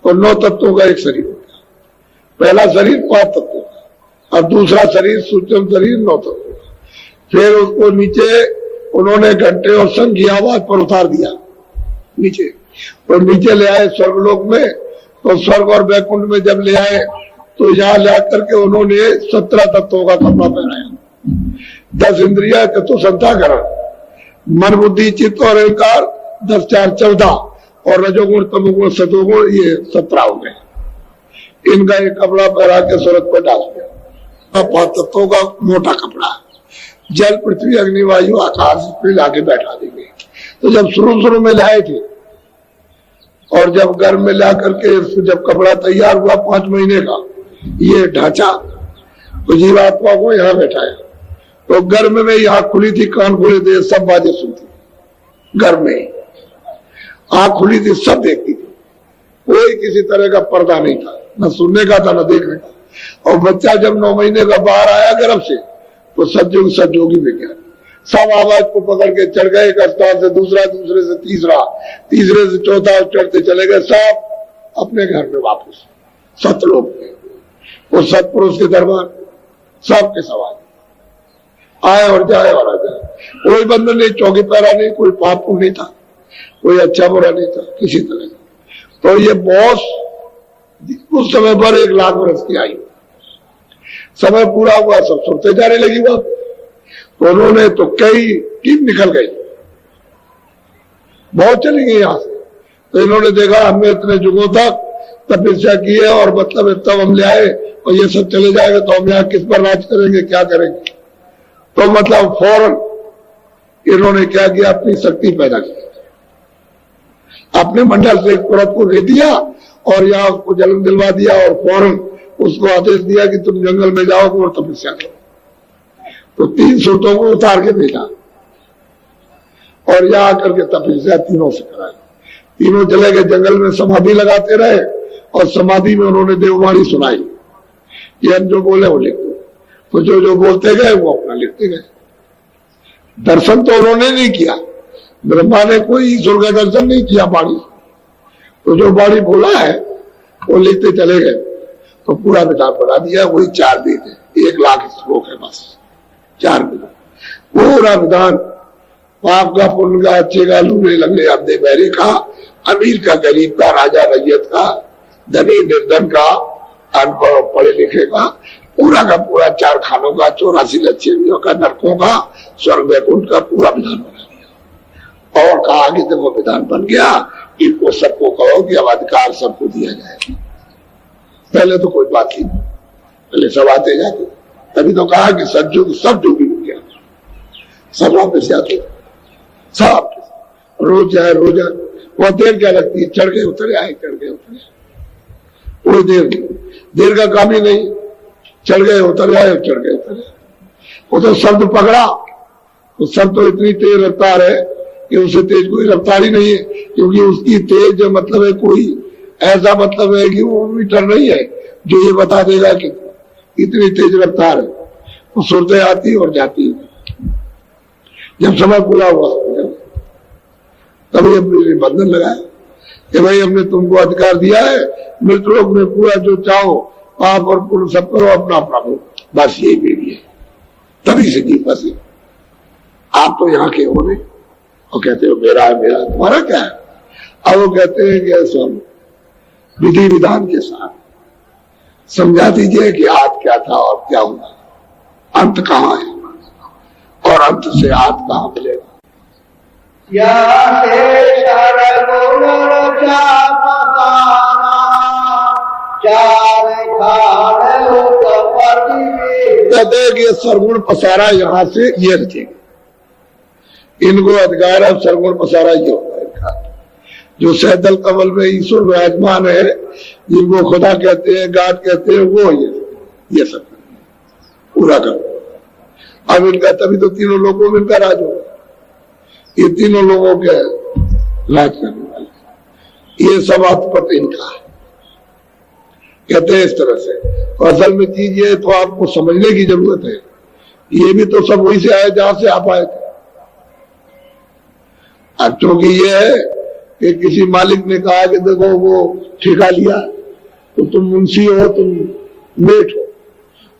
और 9 तत्वों का एक शरीर होता है। पहला शरीर 5 तत्वों का, अब दूसरा शरीर सूक्ष्म शरीर 9 तत्वों का। फिर उसको नीचे उन्होंने घंटे और शंख की आवाज पर उतार दिया नीचे, और नीचे ले आए स्वर्गलोक में। तो स्वर्ग और वैकुंठ में जब ले आए तो यहाँ ले आकर के उन्होंने 17 तत्वों का कपड़ा पहनाया। 10 इंद्रिया तो संताकरण, मन बुद्धि चित्त और अहंकार 10 4 14, और रजोगुण तमोगुण सतोगुण ये 17 हो गए। इनका एक कपड़ा पहना के सूरत पर डाल दिया। 5 तत्वों का मोटा कपड़ा, जल पृथ्वी अग्नि वायु आकाश पे लाके बैठा देंगे। तो जब शुरू में लाए थे और जब घर में ला करके जब कपड़ा तैयार हुआ 5 महीने का, ये ढांचा, तो जीवात्मा को यहाँ बैठाया। तो घर में यहाँ खुली थी, कान खुले थे, सब बातें सुनती, घर में आंख खुली थी, सब देखती थी, कोई किसी तरह का पर्दा नहीं था, न सुनने का था न देखने का। और बच्चा जब 9 महीने का बाहर आया गर्भ से, तो सतयुग सतयोगी विज्ञान सब आवाज को पकड़ के चढ़ गए, एक स्थान से दूसरा, दूसरे से तीसरा, तीसरे से चौथा, चढ़ते चले गए, सब अपने घर में वापस सतलोक में। वो सतपुरुष के दरबार सबके सवाल आए और जाए और आ जाए, कोई बंधन नहीं, चौकी पैरा नहीं, कोई पाप नहीं था, कोई अच्छा बुरा नहीं था किसी तरह का। तो ये बहुत उस समय पर 1 लाख वर्ष की आयु, समय पूरा हुआ, सब सुनते जाने लगी बात। तो उन्होंने तो कई टीम निकल गई, बहुत चली गई यहां से। तो इन्होंने देखा हमने इतने युगों तक तपस्या की है और मतलब तब हम ले आए और ये सब चले जाएंगे तो हम यहाँ किस पर राज करेंगे, क्या करेंगे। तो मतलब फौरन इन्होंने क्या किया, अपनी शक्ति पैदा की, अपने मंडल से एक औरत को ले दिया और यहाँ उसको जन्म दिलवा दिया और फौरन उसको आदेश दिया कि तुम जंगल में जाओ और तपस्या करो। तो 3 सूतों को उतार के भेजा और यहाँ आकर के तपस्या तीनों से कराई। तीनों चले गए जंगल में, समाधि लगाते रहे और समाधि में उन्होंने देववाणी सुनाई, ये हम जो बोले वो लिख दो। तो जो जो बोलते गए वो अपना लिखते गए। दर्शन तो उन्होंने नहीं किया, ब्रह्मा ने कोई ईश्वर का दर्शन नहीं किया वाणी। तो जो वाणी बोला है वो लिखते चले गए तो पूरा विधान बना दिया। वही 4 दिन है, 1 लाख श्लोक है बस, 4 दिन पूरा विधान। पाप का, पुण्य का, अच्छे का, लूने लगने, अंधे बहरे का, अमीर का, गरीब का, राजा रैयत का, धनी निर्धन का, अनपढ़ पढ़े लिखे का, पूरा का पूरा 4 खानों का, 84 लक्ष्मियों का, नरकों का, स्वर्ग वैकुंठ का पूरा विधान बना दिया। और कहा कि देखो विधान बन गया, इनको सबको कहो कि अब अधिकार सबको दिया जाए। पहले तो कोई बात ही नहीं, पहले सब आते जाते, तभी तो कहा कि सतयुग सब जोगी हो गया, सब वापस जाते, सब रोज जाए रोज जाए। वह देर क्या लगती है, चढ़ गए उतरे आए, चढ़ गए उतरे, कोई देर का काम ही नहीं, चढ़ गए उतर आए, चढ़ गए उतरे। वो तो शब्द पकड़ा तो शब्द तो इतनी तेज रफ्तार है कि उससे तेज कोई रफ्तार ही नहीं है, क्योंकि उसकी तेज मतलब है कोई ऐसा मतलब है कि वो मीटर नहीं है जो ये बता देगा कि इतनी तेज रफ्तार है। वो सुरतें आती और जाती है। जब समय पूरा हुआ तभी अपने बंधन लगाया कि भाई हमने तुमको अधिकार दिया है, मृतलोक में पूरा जो चाहो पाप और पुण्य सब करो, अपना अपना करो, बस यही मेरी है। तभी से जी फंसे। आप तो यहाँ के हो नहीं और कहते हो मेरा है, मेरा, तुम्हारा क्या है? अब वो कहते हैं कि सब विधि विधान के साथ समझा दीजिए कि आज क्या था और क्या हुआ, अंत कहाँ है और अंत से आज कहाँ मिलेगा। कहते हैं कि सरगुण पसारा यहाँ से ये रचेगा, इनको अधिकार है सरगुण पसारा ये होगा इनका। जो सैदल कमल में ईश्वर विराजमान है, जिनको खुदा कहते हैं, गाड कहते हैं, वो ये सब पूरा कर। अब इनका तभी तो तीनों लोगों में इनका राज होगा, ये तीनों लोगों के राज करने वाले, ये सब आत्मपत इनका है। कहते हैं इस तरह से। तो असल में चीज ये तो आपको समझने की जरूरत है, ये भी तो सब वही से आए जहां से आप आए थे। अब क्योंकि ये है कि किसी मालिक ने कहा कि देखो वो ठेका लिया तो तुम मुंशी हो, तुम मेट हो,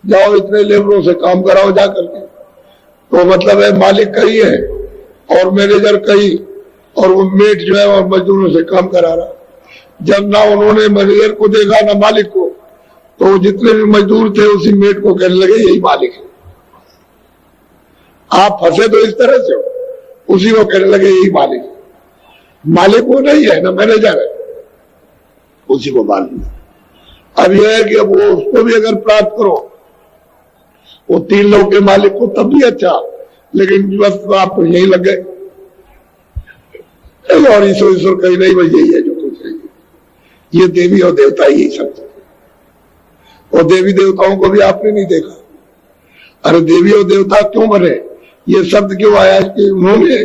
जाओ इतने लेबरों से काम कराओ जा करके। तो मतलब है मालिक कहीं है और मैनेजर कहीं, और वो मेट जो है और मजदूरों से काम करा रहा। जब ना उन्होंने मैनेजर को देखा ना मालिक को, तो वो जितने भी मजदूर थे उसी मेट को कहने लगे यही मालिक है। आप फंसे तो इस तरह से हो, उसी को कहने लगे यही मालिक है। मालिक वो नहीं है ना मैनेजर है, उसी को मालूम है। अब यह है कि अब वो उसको भी अगर प्राप्त करो, वो 3 लोग के मालिक को, तब भी अच्छा, लेकिन बस आप तो यही लग गए। और ईश्वर कहीं नहीं, भाई यही है जो कुछ है, ये देवी और देवता यही सब। और देवी देवताओं को भी आपने नहीं देखा। अरे देवी और देवता क्यों बने, ये शब्द क्यों आया कि उन्होंने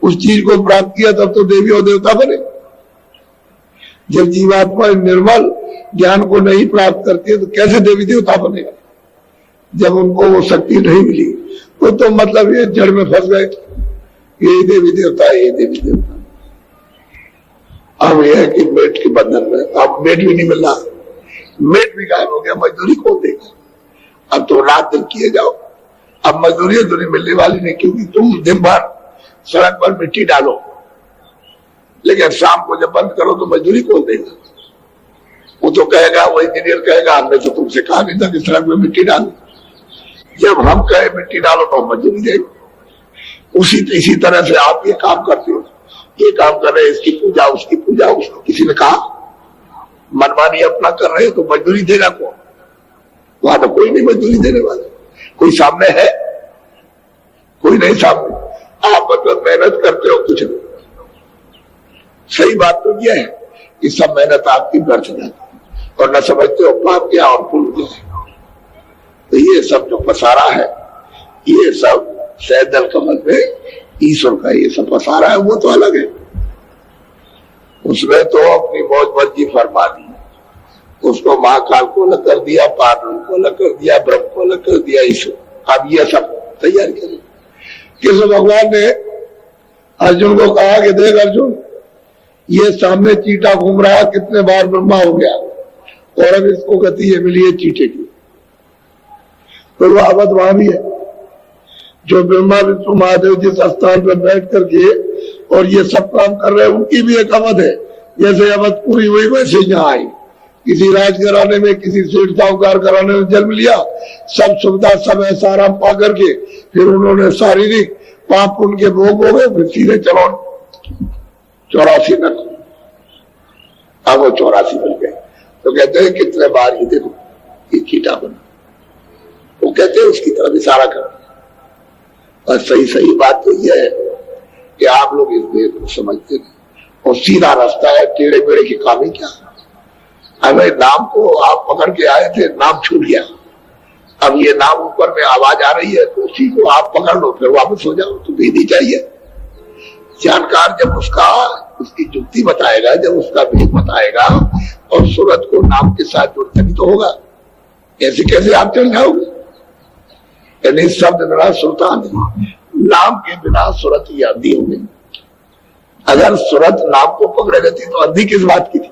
उस चीज को प्राप्त किया तब तो देवी और देवता बने। जब जीवात्मा निर्मल ज्ञान को नहीं प्राप्त करती है तो कैसे देवी देवता बनेगा? जब उनको वो शक्ति नहीं मिली तो मतलब ये जड़ में फंस गए, यही देवी देवता है, ये देवी देवता। अब यह है कि मेट के बंधन में, अब मेट भी नहीं मिल रहा, मेट भी गायब हो गया, मजदूरी कौन देगा? अब तो रात दिन किए जाओ, अब मजदूरी तो मिलने वाली नहीं, क्योंकि तुम दिन भर सड़क पर मिट्टी डालो, लेकिन शाम को जब बंद करो तो मजदूरी कौन देगा? वो तो कहेगा, वो इंजीनियर कहेगा हमने तो तुमसे कहा नहीं था कि सड़क में मिट्टी डालो। जब हम कहे मिट्टी डालो तो हम मजदूरी देंगे। इसी तरह से आप ये काम करते हो, ये काम कर रहे, इसकी पूजा उसकी पूजा, उसको किसी ने कहा मनमानी अपना कर रहे तो मजदूरी देगा कौन? वहां तो कोई नहीं मजदूरी देने वाला। कोई सामने है? कोई नहीं सामने। आप मतलब मेहनत करते हो कुछ नहीं। सही बात तो यह है कि सब मेहनत आपकी व्यर्थ जाती है और न समझते हो पाप क्या और पुण्य क्या है। तो ये सब जो पसारा है, ये सब सैदल कमल में ईश्वर का ये सब पसारा है, वो तो अलग है। उसमें तो अपनी मौज मर्जी फरमा दी, उसको महाकाल को अलग कर दिया, पार्वती को अलग कर दिया, ब्रह्म को अलग कर दिया ईश्वर। अब ये सब तैयार करें। कृष्ण भगवान ने अर्जुन को कहा कि देख अर्जुन, ये सामने चीटा घूम रहा है, कितने बार ब्रह्मा हो गया और अब इसको गति ये मिली है चीटे की। तो वो अवध वहां भी है, जो ब्रह्मा विष्णु महादेव जिस स्थान पर बैठ करके और ये सब काम कर रहे हैं, उनकी भी एक अवध है। जैसे अवध पूरी हुई वैसे यहाँ आई, किसी राजघराने में, किसी सेठ साहूकार घराने में जन्म लिया, सब सुविधा सब ऐसा आराम पा करके फिर उन्होंने शारीरिक पाप उनके भोग हो गए, फिर सीधे चलो 84 तक। अब वो 84 बन गए। तो कहते हैं कितने बार ये देखो ये चीटा बना, वो कहते हैं उसकी तरफ इशारा कर। और सही बात तो यह है कि आप लोग इस भेद को समझते नहीं, और सीधा रास्ता है, टेढ़े मेढ़े की काम ही क्या। हमें नाम को आप पकड़ के आए थे, नाम छूट गया, अब ये नाम ऊपर में आवाज आ रही है तो उसी को आप पकड़ लो, फिर वापस हो जाओ। तो भेद ही चाहिए। जानकार जब उसकी युक्ति बताएगा, जब उसका भेद बताएगा और सूरत को नाम के साथ जुड़ तभी तो होगा। ऐसे कैसे आप चल जाओगे? यानी शब्द बिना सुरता नहीं, नाम के बिना सूरत ही अंधी हो गई। अगर सूरत नाम को पकड़े रहती तो अंधी किस बात की थी?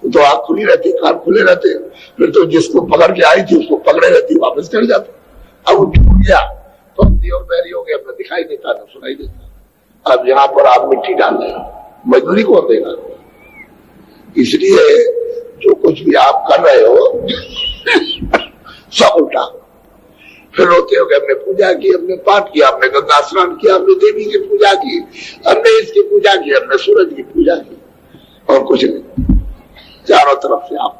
तो आंख खुली रहती, कान खुले रहते, फिर तो जिसको पकड़ के आई थी उसको पकड़े रहती, वापस चढ़ जाते। अब वो छूट गया तो अंधी और बैरी हो गया, अपना दिखाई देता ना सुनाई देता। अब यहाँ पर आप मिट्टी डाल रहे हो, मजदूरी कौन देगा? इसलिए जो कुछ भी आप कर रहे हो सब उल्टा। फिर होते हो कि हमने पूजा की, हमने पाठ किया, हमने गंगा स्नान किया, हमने देवी की पूजा की, हमने इसकी पूजा की, हमने सूरज की पूजा की, और कुछ नहीं। चारों तरफ से आप,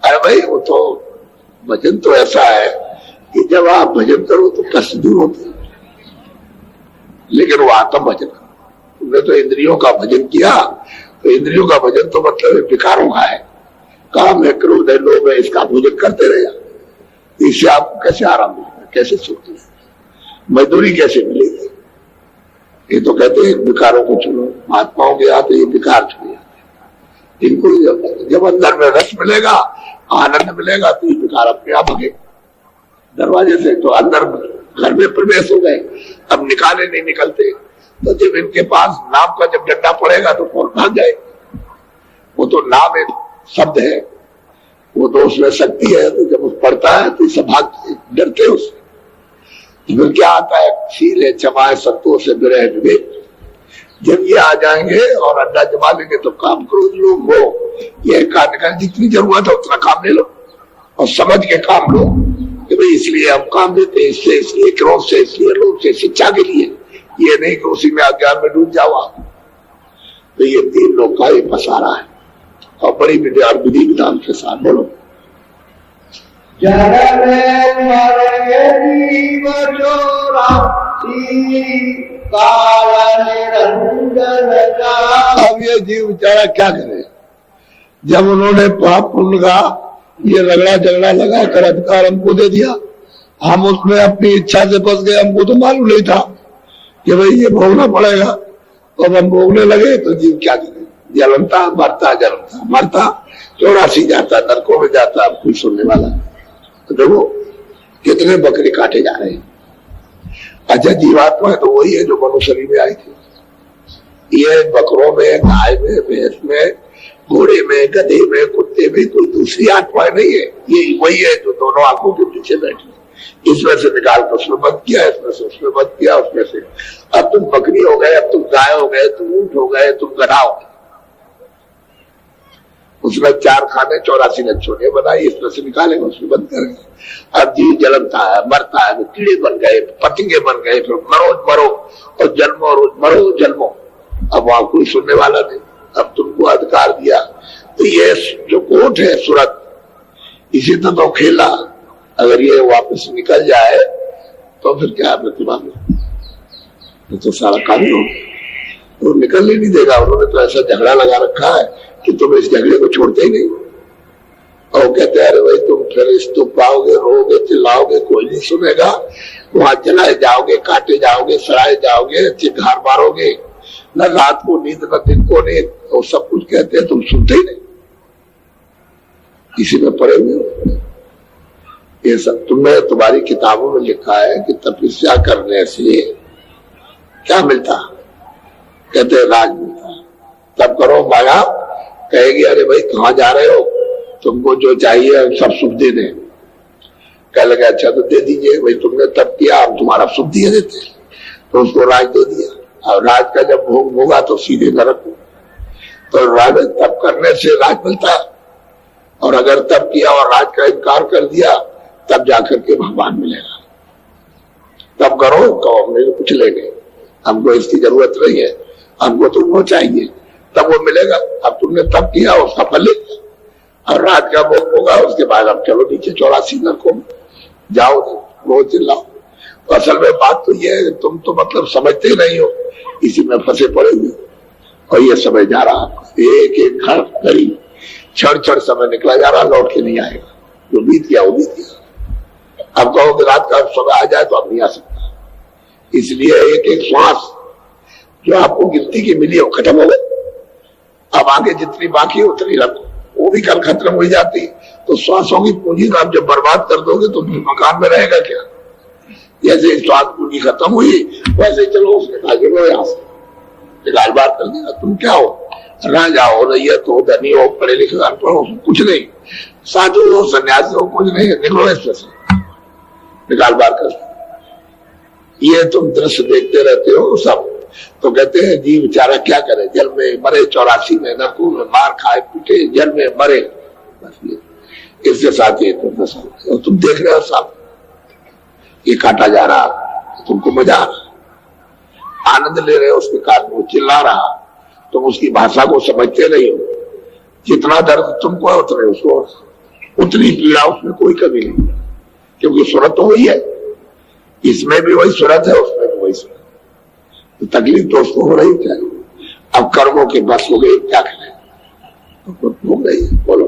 अरे भाई वो तो भजन तो ऐसा है कि जब आप भजन करो तो कष्ट दूर होते, लेकिन वो आत्म भजन करो। तुमने तो इंद्रियों का भजन किया, तो इंद्रियों का भजन तो मतलब विकारों का है, काम है, क्रोध है, लोभ है, इसका भोजन करते रहेगा। इससे आपको कैसे आराम मिलेगा, कैसे सुख मिलेगा, मजदूरी कैसे मिलेगी? ये तो कहते हैं विकारों को चुनो। महात्माओं के हाथ ये विकार छुए जाते हैं। इनको जब अंदर में रस मिलेगा, आनंद मिलेगा, तो ये विकार अपने आप भागे दरवाजे से। तो अंदर घर में प्रवेश हो गए, अब निकाले नहीं निकलते। तो जब इनके पास नाम का जब डंडा पड़ेगा तो कौन भाग जाए? वो तो नाम एक शब्द है, वो तो उसमें शक्ति है। तो जब वो पढ़ता है तो सब भाग डरते उससे। फिर क्या आता है? शील है, क्षमा है, संतोष है, विरह है, विवेक। जब ये आ जाएंगे और अड्डा जमा लेंगे तो काम करो लोग हो, ये कार्य का जितनी जरूरत है उतना काम ले लो और समझ के काम लो कि भाई इसलिए हम काम देते हैं, इससे इसलिए क्रोध से, इसलिए लोभ से, शिक्षा के लिए। ये नहीं कि उसी में अज्ञान में डूब जाओ आप। तो ये 3 लोग का ये पसारा है, और बड़ी विधि विधान के साथ बोलो। अब ये जीव बेचारा क्या करे? जब उन्होंने पाप पुण्य का ये रगड़ा झगड़ा लगा कर अधिकार हमको दे दिया, हम उसमें अपनी इच्छा से फंस गए। हमको तो मालूम नहीं था कि भाई ये भोगना पड़ेगा, तो हम भोगने लगे। तो जीव क्या करे? जलता मरता, जलता मरता, 84 जाता, नरकों में जाता। अब कोई सुनने वाला? तो देखो कितने बकरे काटे जा रहे हैं। अच्छा, जीवात्मा है तो वही है जो मनुष्य शरीर में आई थी। ये बकरों में, गाय में, भैंस में, घोड़े में, गधे में, कुत्ते में कोई दूसरी आत्मा नहीं है। ये वही है जो दोनों आंखों के पीछे बैठी। इसमें से निकाल कर उसमें बंद किया, इसमें से उसमें बंद किया, उसमें से अब तुम बकरी हो गए, अब तुम गाय हो गए, तुम ऊंट हो गए, तुम गधा हो गए। उसमें 4 खाने 84 ने छोटे बनाई, इसमें से निकालेंगे, उसमें बंद करेंगे। अब जीव जलता है, मरता है, कीड़े बन गए, पतंगे बन गए, फिर मरो मरो और जन्मो, रोज मरो जन्मो। अब वहां कोई सुनने वाला नहीं। अब तुमको अधिकार दिया तो ये जो कोट है सूरत, इसी तो खेला। अगर ये वापस निकल जाए तो फिर क्या प्रतिभा में तो सारा कार्य हो, तो निकलने नहीं देगा। उन्होंने तो ऐसा झगड़ा लगा रखा है कि तुम इस झगड़े को छोड़ते ही नहीं। और कहते हैं अरे भाई तुम फिर इस तो पाओगे, रोगे, चिल्लाओगे, कोई नहीं सुनेगा। वहां जलाए जाओगे, काटे जाओगे, सड़ाए जाओगे, चिंगार मारोगे, न रात को नींद न दिन को नींद, तो सब कुछ कहते हैं, तुम सुनते ही नहीं, इसी में पड़े हुए हो। ये सब तुम्हारी किताबों में लिखा है कि तपस्या करने से क्या मिलता? कहते हैं राज मिलता। तब करो। माया कहेगी अरे भाई कहाँ जा रहे हो? तुमको जो चाहिए हम सब सुख दे दें। कह लगे अच्छा तो दे दीजिए, भाई तुमने तब किया हम तुम्हारा सुख दिए देते। तो उसको राज दे दिया। और राज का जब भोग होगा तो सीधे नरक हो। तो राज तब करने से राज मिलता है, और अगर तब किया और राज का इनकार कर दिया तब जाकर के भगवान मिलेगा। तब करो तो हमने कुछ लेंगे, हमको इसकी जरूरत नहीं है, हमको तो वो चाहिए, तब वो मिलेगा। अब तुमने तब किया उसका फल लेगा, और रात का भोग होगा उसके बाद अब चलो नीचे 84 नरकों में जाओ, रोज चिल्लाओ। तो असल में बात तो ये है तुम तो मतलब समझते ही नहीं हो, इसी में फंसे पड़े हुए। और ये समय जा रहा, एक एक घड़ी क्षण समय निकला जा रहा, लौट के नहीं आएगा। जो बीत गया वो बीत गया। अब कहो कि रात का समय आ जाए तो अब नहीं आ सकता। इसलिए एक एक श्वास जो आपको गिनती की मिली हो खत्म हो गई, अब आगे जितनी बाकी है उतनी रखो, वो भी कल खत्म हो जाती। तो श्वासों की पूंजी आप जब बर्बाद कर दोगे तो मकान में रहेगा क्या? जैसे श्वास पूंजी खत्म हुई वैसे चलो उसने कहा चलो यहाँ से निकाल बात कर दिया। तुम क्या हो, राजा हो, रैयत हो, धनी हो, पढ़े लिखे अनपढ़ हो, कुछ नहीं, साधु हो, सन्यासी हो, कुछ नहीं, निकलो इसमें से, निकाल बार कर। ये तुम दृश्य देखते रहते हो सब। तो कहते हैं जी बेचारा क्या करे, जल में मरे 84 में, नरकों में मार खाए पीटे, जल में मरे। इसके साथ ये तो तुम देख रहे हो साहब, ये काटा जा रहा, तुमको मजा आ रहा, आनंद ले रहे हो उसके कारण, वो चिल्ला रहा, तुम उसकी भाषा को समझते नहीं हो। जितना दर्द तुमको है उतने उसको, उतनी पीड़ा उसमें कोई कमी नहीं, क्योंकि सूरत तो वही है, इसमें भी वही सूरत है, उसमें भी वही सूरत। तो तकलीफ तो उसको हो रही है। अब कर्मों के बस हो गई, क्या करें, तो हो गई। बोलो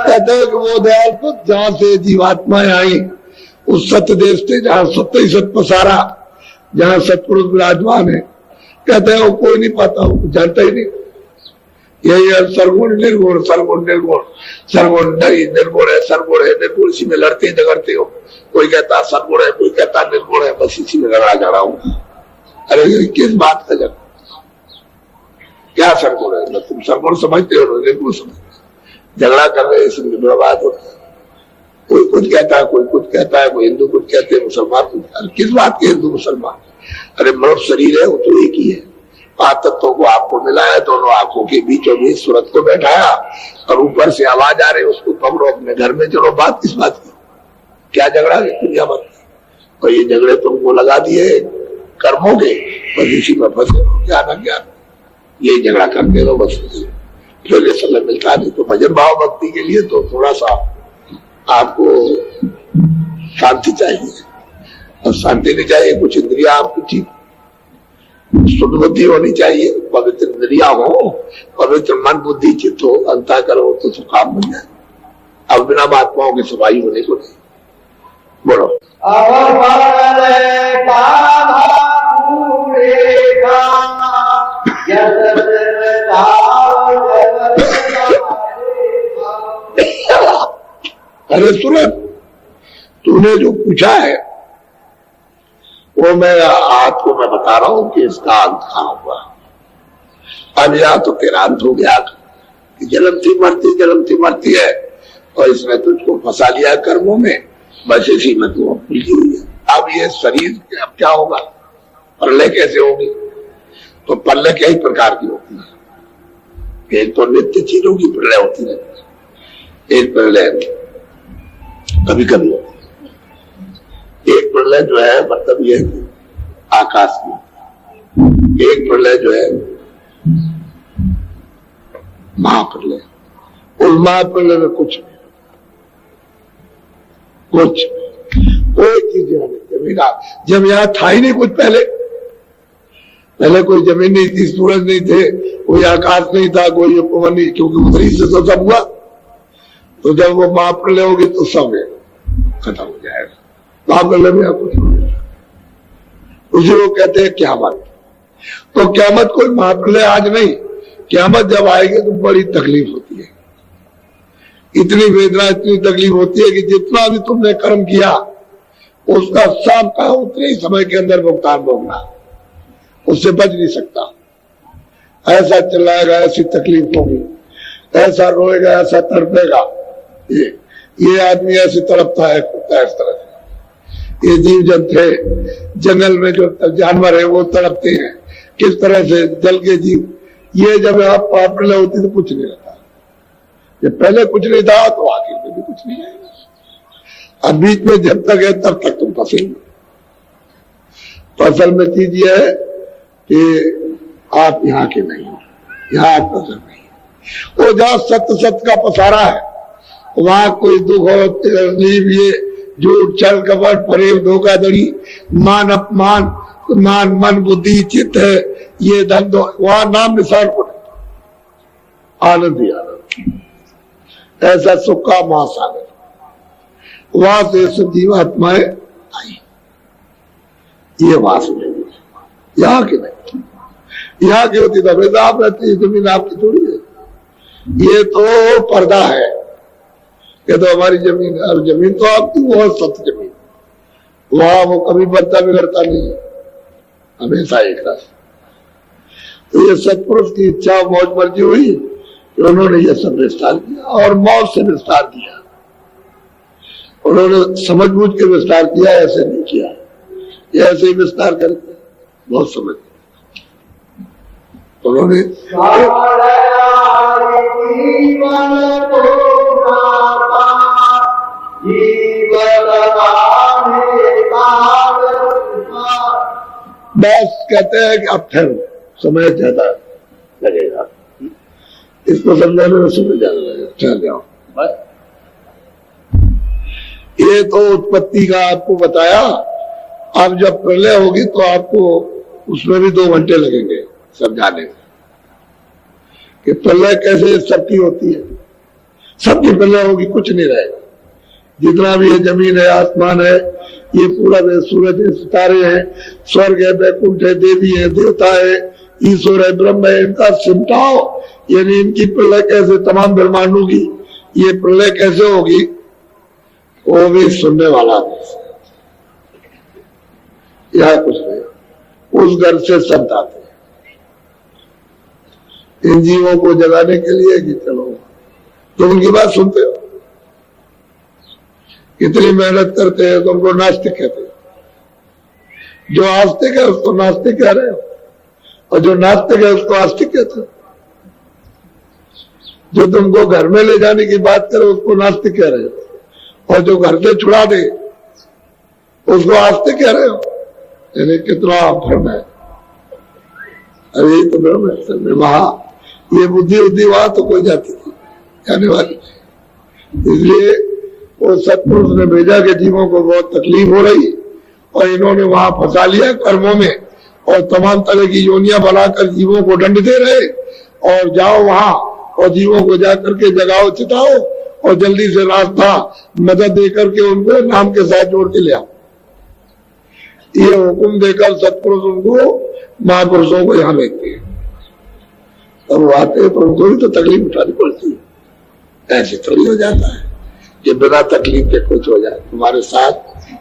कहते हैं कि वो दयाल खुद जहां से जीवात्माएं आई उस सत्य देश से, जहां सत्य ही सत्य पसारा, जहां सतपुरुष विराजमान है, कहते हैं वो कोई नहीं पाता, वो जानता ही नहीं। यही है सरगुण निर्गुण, सरगुण निर्गुण, सरगुण नहीं निर्गुण है, सरगुण है निर्गुण, इसी में लड़ते झगड़ते हो। कोई कहता सरगुण है, कोई कहता निर्गुण है, बस इसी में झगड़ा जा रहा हूं। अरे किस बात का झगड़ा, क्या सरगुण है? तुम सरगुण समझते हो, निर्गुण समझते, झगड़ा कर रहे, इसमें बर्बाद होता है। कोई कुछ कहता है, कोई कुछ कहता है, कोई हिंदू कुछ कहते हैं, मुसलमान कुछ। किस बात के हिंदू मुसलमान? अरे मनुष्य शरीर है वो तो एक ही है, 5 तत्वों को आपको मिला है, दोनों आंखों के बीचों बीच सूरत को बैठाया, और ऊपर से आवाज आ रही है, उसको पकड़ो अपने घर में चलो। बात किस बात की? क्या झगड़ा है दुनिया भर? और ये झगड़े तुमको लगा दिए कर्मों के, बस इसी में फंसे हो, ज्ञान अज्ञान, ये झगड़ा करते रहो बस। फिर ये समय मिलता नहीं। तो भजन भाव भक्ति के लिए तो थोड़ा सा आपको शांति चाहिए, और शांति नहीं चाहिए, कुछ इंद्रिया आपकी ठीक शुद्ध बुद्धि होनी चाहिए, पवित्र इंद्रिया हो, पवित्र मन बुद्धि चित्त हो, अंता करो तो काम बन जाए। अब बिना महात्माओं की सफाई होने को नहीं। बोलो अरे सूरत, तूने जो पूछा है वो मैं आपको मैं बता रहा हूं कि इसका अंत कहां हुआ। अब या तो तेरा अंत हो गया, जन्मती मरती है, और इसने तुझको फंसा लिया कर्मों में, बस इसी में तू उलझी हुई है। अब ये शरीर अब क्या होगा, प्रलय कैसे होगी? तो प्रलय कई प्रकार की होती है। एक तो नित्य चीजों की प्रलय होती है, एक प्रलय कभी कभी होती है। एक प्रलय जो है मतलब ये आकाश में, एक प्रलय जो है महाप्रलय। उस महाप्रलय में कुछ कोई चीज जमीन जब यहाँ था ही नहीं कुछ, पहले कोई जमीन नहीं थी, सूरज नहीं थे, कोई आकाश नहीं था, कोई पवन नहीं, क्योंकि उधरी से तो सब हुआ। तो जब वो महाप्रलय होगी तो सब खत्म हो जाएगा। महाप्रलय में कुछ नहीं, उसी को कहते हैं क़यामत। तो क़यामत कोई महाप्रलय आज नहीं, क़यामत जब आएगी तो बड़ी तकलीफ होती है, इतनी वेदना इतनी तकलीफ होती है कि जितना भी तुमने कर्म किया उसका सब का उतने ही समय के अंदर भुगतान भोगना, उससे बच नहीं सकता। ऐसा चिल्लाएगा, ऐसी तकलीफ होगी, ऐसा रोएगा, ऐसा तड़पेगा। ये आदमी ऐसी तड़पता है, खुदता है इस तरह से। ये जीव जंतु थे जंगल में, जो जानवर है वो तड़पते हैं किस तरह से, जल के जीव। ये जब आप प्रलय होती तो कुछ नहीं रहता, जब पहले कुछ नहीं था तो आखिर में भी कुछ नहीं है। अब बीच में जब तक है तब तक तुम फंसे। तो असल में चीज ये है कि आप यहाँ के नहीं हो, यहाँ आप फसल नहीं है। वो जहाँ सत्य सत्य का पसारा है वहां कोई दुख हो, तकलीफ, ये झूठ, छल, कपट, फरेब, धोखाधड़ी, मान अपमान, मान मन बुद्धि चित्त है, ये धन दो, वहां नाम निशान पड़े, आनंद ही आनंद, ऐसा सुख का महासागर। वहां से सब जीवात्माएं आई, ये वहां से यहाँ के नहीं। यहाँ की होती तो आप रहती है, जमीन आपकी थोड़ी है, ये तो पर्दा है, ये तो हमारी जमीन है। और जमीन तो आपकी, वो है सत्य जमीन, वहां वो कभी बढ़ता बिगड़ता नहीं है, हमेशा एक रास्ता। तो ये सतपुरुष की इच्छा मौज मर्जी हुई कि उन्होंने ये सब विस्तार किया, और मौत से विस्तार किया। उन्होंने समझ बूझ के विस्तार किया, ऐसे नहीं किया, ये ऐसे ही विस्तार करते बहुत समझ। उन्होंने बस कहते हैं कि अब फिर समय ज्यादा लगेगा, इसको समझाने में समय ज्यादा लगेगा, चल जाओ। ये तो उत्पत्ति का आपको बताया, अब जब प्रलय होगी तो आपको उसमें भी 2 घंटे लगेंगे समझाने में कि प्रलय कैसे सबकी होती है। सबकी प्रलय होगी, कुछ नहीं रहेगा, जितना भी है, जमीन है, आसमान है, ये पूरा सूरज है, सितारे हैं, स्वर्ग है, वैकुंठ है, देवी है, देवता है, ईश्वर है, ब्रह्म है, इनका सिमटाओ, यानी इनकी प्रलय कैसे, तमाम ब्रह्मांडों की ये प्रलय कैसे होगी, वो भी सुनने वाला यह कुछ नहीं। उस घर से शब्द आते हैं इन जीवों को जगाने के लिए कि चलो तुम उनकी बात सुनते हो, कितनी मेहनत करते हैं, तुमको नास्तिक कहते हो। जो आस्तिक है उसको नास्तिक कह रहे हो, और जो नास्तिक है उसको आस्तिक कहते हो। जो तुमको घर में ले जाने की बात करे उसको नास्तिक कह रहे हो, और जो घर से छुड़ा दे उसको आस्तिक कह रहे हो। यानी कितना भ्रम है। अरे तो भ्रम है, असल में वहां ये बुद्धि वहां तो कोई जाती थी जाने वाली। इसलिए वो सतपुरुष ने भेजा कि जीवों को बहुत तकलीफ हो रही, और इन्होंने वहां फंसा लिया कर्मों में, और तमाम तरह की योनियां बनाकर जीवों को दंड दे रहे। और जाओ वहां और जीवों को जाकर के जगाओ, चिताओ, और जल्दी से रास्ता मदद दे करके उनको नाम के साथ जोड़ के ले आओ। ये हुक्म देकर सतपुरुष उनको महापुरुषों को यहाँ भेजते हैं। तब वो आते हैं तो उनको भी तो तकलीफ उठानी पड़ती है, ऐसे थोड़ी हो जाता है कि बिना तकलीफ के कुछ हो जाए। तुम्हारे साथ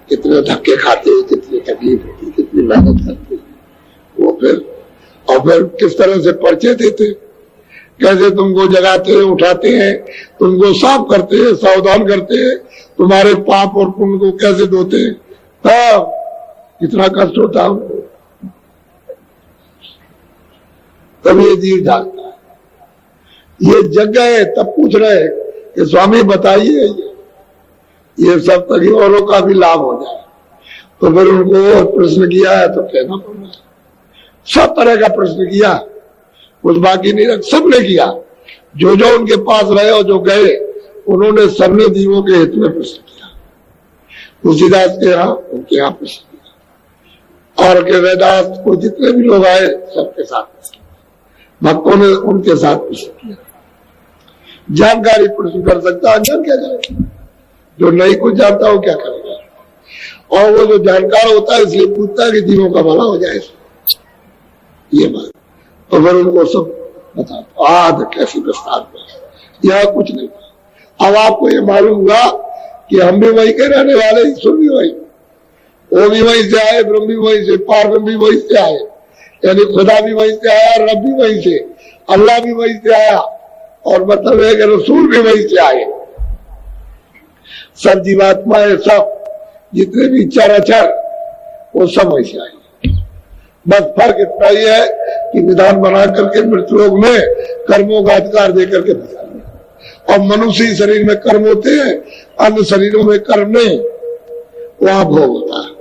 कितने धक्के खाते हैं, कितनी तकलीफ होती है, कितनी मेहनत करते हैं वो, फिर किस तरह से परिचय देते, कैसे तुमको जगाते हैं, उठाते हैं, तुमको साफ करते हैं, सावधान करते हैं, तुम्हारे पाप और पुण्य को कैसे धोते हैं। कितना कष्ट होता है उनको, तब ये जीव जागता है। ये जग गए तब पूछ रहे कि स्वामी बताइए ये सब तक औरों का भी लाभ हो जाए। तो फिर उनको प्रश्न किया है तो कहना पड़ रहा है, सब तरह का प्रश्न किया, कुछ बाकी नहीं रख, सबने किया। जो जो उनके पास रहे और जो गए उन्होंने सबने जीवों के हित में प्रश्न किया। तुलसीदास के यहाँ, उनके यहाँ प्रश्न किया, और के वेदास को जितने भी लोग आए सबके साथ प्रश्न, भक्तों ने उनके साथ प्रश्न किया। जानकारी प्रश्न कर सकता, अज्ञान क्या करेगा? जो नहीं कुछ जानता हो क्या करेगा? और वो जो जानकार होता है इसलिए पूछता है कि जीवों का भला हो जाए, ये बात। तो फिर उनको सब बता आज कैसी विस्तार में, यह कुछ नहीं। अब आपको ये मालूम हुआ कि हम भी वही के रहने वाले, ईश्वर भी वही। वो भी वहीं से आए, ब्रह्म भी वहीं से, पार भी वहीं से आए, यानी खुदा भी वहीं से आया, रब भी वहीं से, अल्लाह भी वहीं से आया, और मतलब है कि रसूल भी वहीं से आए। सब जीवात्माएं, सब जितने भी चराचर, वो सब वहीं से आए। बस फर्क इतना ही है कि विधान बना करके मृत्युलोक में कर्मों का अधिकार देकर के बचा लिया। और मनुष्य शरीर में कर्म होते हैं, अन्य शरीरों में कर्म नहीं, वहां भोग होता है।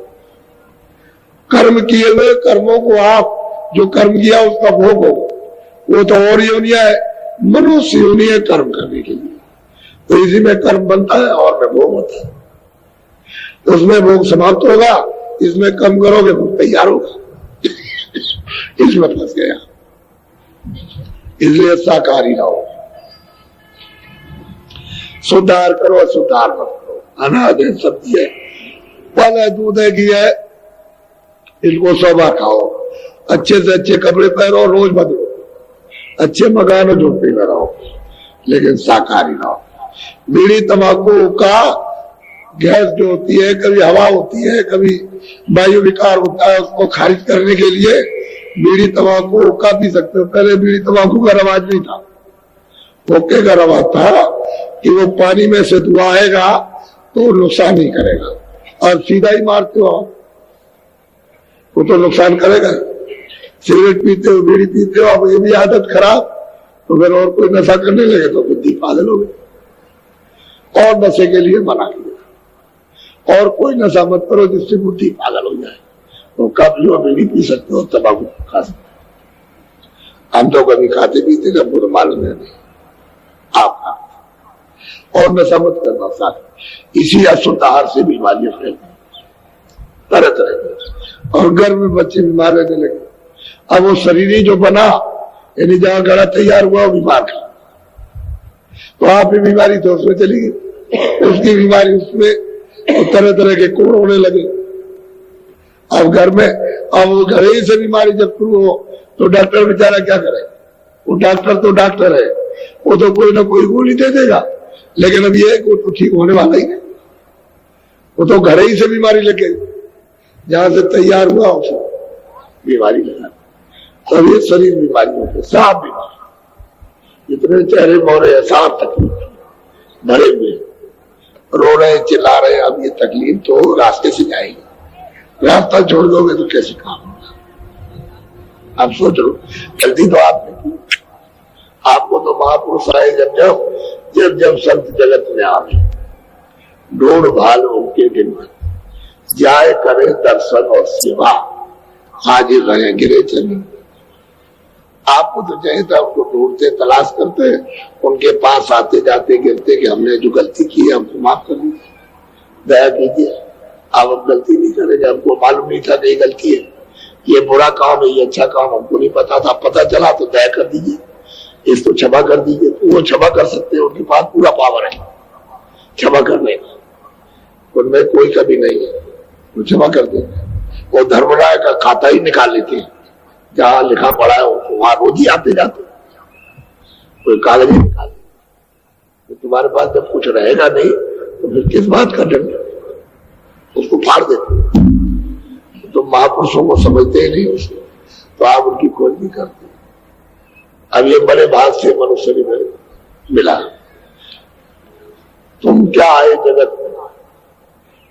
कर्म किए हुए कर्मों को आप जो कर्म किया उसका भोग हो, वो तो और योनिया है, मनुष्य योनि है कर्म करने के लिए। तो इसी में कर्म बनता है और में भोग होता है। तो उसमें भोग समाप्त होगा, इसमें कम करोगे तो तैयार होगा। इसमें फंस गया, इसलिए शाकाहारी रहो, सुधार करो, सुधार मत करो। अनाज है, सब्जी है, फल है, दूध है, घी है, इनको सोबा खाओ, अच्छे से अच्छे कपड़े पहनो, रोज बदलो, अच्छे मकान और झोपड़ी में रहो, लेकिन शाकाहारी रहो। बीड़ी तंबाकू का गैस जो होती है, कभी हवा होती है, कभी वायु विकार होता है, उसको खारिज करने के लिए बीड़ी तंबाकू का पी सकते हो। पहले बीड़ी तंबाकू का रवाज नहीं था, हुक्के का रवाज था कि वो पानी में से धुआं आएगा तो नुकसान नहीं करेगा, और सीधा ही मारते हो आप, वो तो नुकसान करेगा। सिगरेट पीते हो, बीड़ी पीते हो, अब ये भी आदत खराब, तो फिर और कोई नशा करने लगे तो बुद्धि पागल हो गई। और नशे के लिए मना किया, और कोई नशा मत करो जिससे बुद्धि पागल हो जाए। तो कभी वो बीड़ी पी सकते हो, तंबाकू खा सकते हो। हम तो कभी खाते पीते थे, हमको तो मालूम है नहीं, आप खाते। और नशा मत करना साथ, इसी अशुद्ध आहार से बीमारियां फैलती तरह तरह की, और घर में बच्चे बीमार रहने लगे। अब वो शरीर ही जो बना, यानी जहां गला तैयार हुआ, वो बीमार था, तो आप भी बीमारी तो उसमें चली गई, उसकी बीमारी उसमें, तरह तरह के कोड़ होने लगे। अब घर में, अब वो घर ही से बीमारी जब शुरू हो तो डॉक्टर बेचारा क्या करे? वो डॉक्टर तो डॉक्टर है, वो तो कोई ना कोई गोली दे देगा, लेकिन अब ये वो तो ठीक होने वाला ही नहीं, वो तो घर ही से बीमारी लगे, जहां से तैयार हुआ उसको बीमारी लगा। सब ये शरीर बीमारियों के, साफ बीमारी, जितने चेहरे मोहरे साफ तकलीफ भरे हुए, रो रहे चिल्ला रहे। अब ये तकलीफ तो रास्ते से जाएगी, रास्ता छोड़ दोगे तो कैसे काम होगा? आप सोच लो, गलती तो आपने की। आपको तो महापुरुष आए जब जब जब संत जगत में आवे, ढूंढ भाल उनके गिनवन, जाए करे दर्शन और सेवा, हाजिर रहे गिरे चले। आपको तो चाहिए था उनको ढूंढते, तलाश करते, उनके पास आते जाते गिरते कि हमने जो गलती की है हमको माफ कर दीजिए, दया कीजिए। आप अब गलती नहीं करेंगे, हमको मालूम नहीं था कि ये गलती है, ये बुरा काम है, ये अच्छा काम हमको नहीं पता था, पता चला तो दया कर दीजिए, इसको क्षमा कर दीजिए। तो वो क्षमा कर सकते हैं, उनके पास पूरा पावर है क्षमा करने का, उनमें कोई कभी नहीं है, वो क्षमा कर देंगे। वो धर्मराय का खाता ही निकाल लेते हैं, जहां लिखा पड़ा है वहां रोज ही आते जाते, कोई कागज ही निकाल। तो तुम्हारे पास जब कुछ रहेगा नहीं तो फिर किस बात का डर? उसको फाड़ देते। तो महापुरुषों को समझते ही नहीं उसको, तो आप उनकी खोज नहीं करते। अब ये बड़े भाग से मनुष्य में मिला, तुम क्या आए जगत में,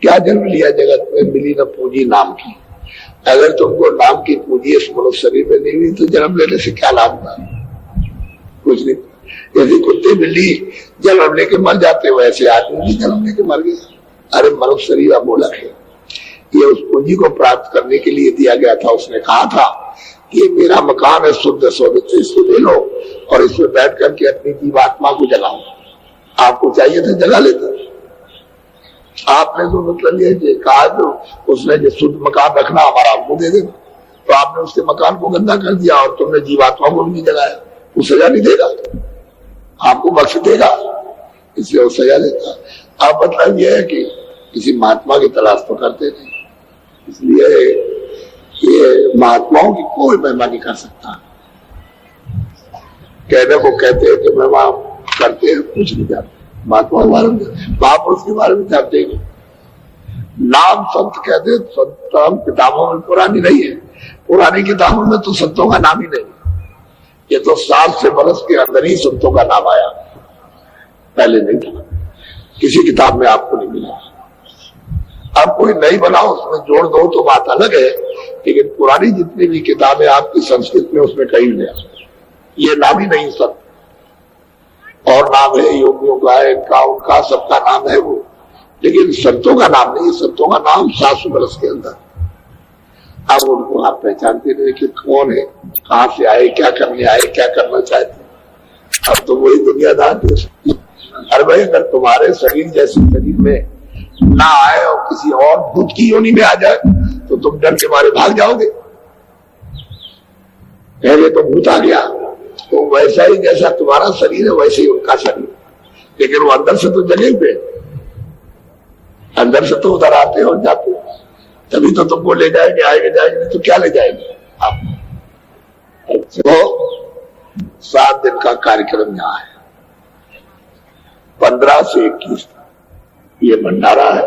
क्या जन्म लिया जगत में, मिली न पूंजी नाम की। अगर तुमको नाम की पूंजी इस मनुष्य शरीर में नहीं हुई तो जन्म लेने से क्या लाभ था? कुछ नहीं। यदि कुत्ते बिल्ली जन्म लेके मर जाते, वैसे आदमी भी जन्म लेके मर गया। अरे मनुष्य शरीर अमूलक है, ये उस पूंजी को प्राप्त करने के लिए दिया गया था। उसने कहा था कि ये मेरा मकान है शुद्ध सौदे, इसको ले लो और इसमें बैठ करके अपनी जीवात्मा को जगाओ। आपको चाहिए था जगा लेते, आपने तो मतलब ये कहा, तो उसने जो शुद्ध मकान रखना हमारा हमको दे देना, तो आपने उसके मकान को गंदा कर दिया और तुमने जीवात्मा को भी नहीं जगाया। वो सजा नहीं देगा, आपको बख्श देगा, इसलिए वो सजा देता। अब मतलब यह है कि किसी महात्मा की तलाश तो करते नहीं, इसलिए ये महात्माओं की कोई महिमा नहीं कर सकता। कहने को कहते हैं कि महिमा करते हैं, कुछ नहीं जानते। महात्मा के बारे में, महापुरुष के बारे में जानते ही नहीं। नाम संत कहते, संत किताबों में पुरानी नहीं है, पुरानी किताबों में तो संतों का नाम ही नहीं। ये तो 7 से बरस के अंदर ही संतों का नाम आया, पहले नहीं था, किसी किताब में आपको नहीं मिला। अब कोई नई बनाओ उसमें जोड़ दो तो बात अलग है, लेकिन पुरानी जितनी भी किताबें आपकी संस्कृत में उसमें कहीं नहीं, ये नाम ही नहीं संत। और नाम है योगियों का, इनका उनका सबका नाम है वो, लेकिन संतों का नाम नहीं। संतों का नाम 700 बरस के अंदर। अब उनको आप पहचानते नहीं कि कौन है, कहां से आए, क्या करने आए, क्या करना चाहते। अब तो वही दुनियादार है। अरे भाई, अगर तुम्हारे शरीर जैसे शरीर में ना आए और किसी और भूत की योनि में आ जाए तो तुम डर के मारे भाग जाओगे। पहले तो भूत आ गया, तो वैसा ही जैसा तुम्हारा शरीर है वैसे ही उनका शरीर, लेकिन वो अंदर से तो जगह पे, अंदर से तो उधर आते और जाते, तभी तो तुमको ले जाएंगे, आएंगे जाएंगे, तो क्या ले जाएंगे आप। तो 7 दिन का कार्यक्रम यहाँ है, 15 से 21 ये भंडारा है।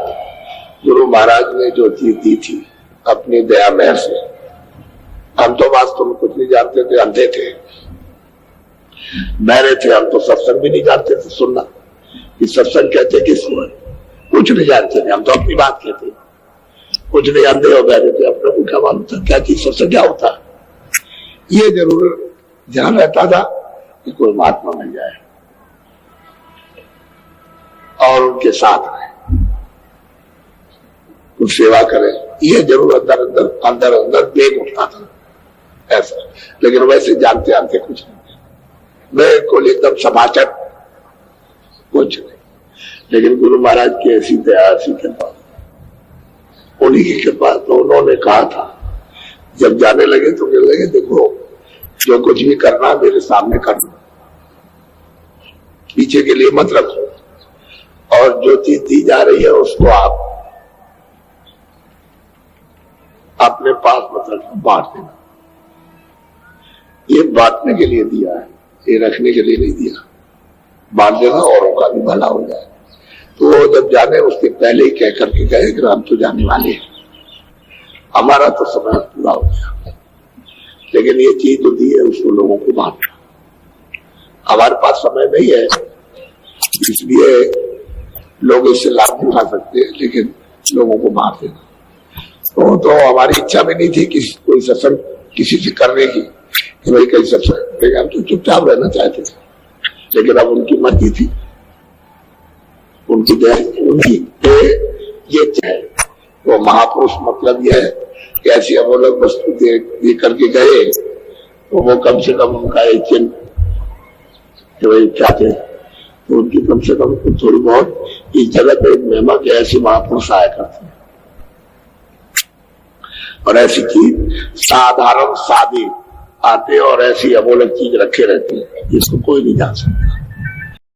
गुरु महाराज ने जो चीज दी थी अपनी दया मेहर से, हम तो वास्तव में कुछ नहीं जानते थे, अंधे थे, बहरे थे, हम तो सत्संग भी नहीं जानते थे सुनना कि सत्संग कहते किसको है, कुछ नहीं जानते थे, हम तो अपनी बात कहते, कुछ नहीं, अंधे हो बहरे थे, अपने को क्या मालूम था क्या चीज सत्संग क्या होता। ये जरूर ध्यान रहता था कि कोई महात्मा मिल जाए और उनके साथ रहे, कुछ सेवा करे, ये जरूर अंदर अंदर अंदर अंदर देख उठता था ऐसा। लेकिन वैसे जानते जानते कुछ नहीं, बिल्कुल एकदम समाचार कुछ नहीं। लेकिन गुरु महाराज की ऐसी दया, ऐसी कृपा, उन्हीं की कृपा। तो उन्होंने कहा था, जब जाने लगे तो कहने लगे, देखो जो कुछ भी करना मेरे सामने करना, पीछे के लिए मत रखो, और जो चीज दी जा रही है उसको आप अपने पास मत रखना, बांट देना। ये बांटने के लिए दिया है, ये रखने के लिए नहीं दिया। बांट देना, औरों का भी भला हो जाए। तो जब जाने उसके पहले ही कह करके गए कि हम तो जाने वाले हैं, हमारा तो समय पूरा हो गया, लेकिन ये चीज जो दी है उसको लोगों को बांटना। हमारे पास समय नहीं है, इसलिए लोग इससे लाभ उठा सकते हैं, लेकिन लोगों को बांट देना। तो हमारी इच्छा भी नहीं थी कि कोई सत्संग किसी से करने की, कि भाई कई सत्संग, लेकिन हम तो चुपचाप रहना चाहते थे। लेकिन अब उनकी मर्जी थी, उनकी दया, उनकी ये चाहे वो महापुरुष, मतलब यह है कि ऐसी अमूल्य वस्तु दे करके गए तो वो कम से कम उनका एक चिन्ह कि भाई चाहते, तो उनकी कम से कम थोड़ी बहुत इस जगत में एक महिमा के ऐसे महापुरुष आया करते हैं। और ऐसी चीज साधारण सादी आते और ऐसी अमूल्य चीज रखे रहती है, जिसको कोई नहीं जान सकता।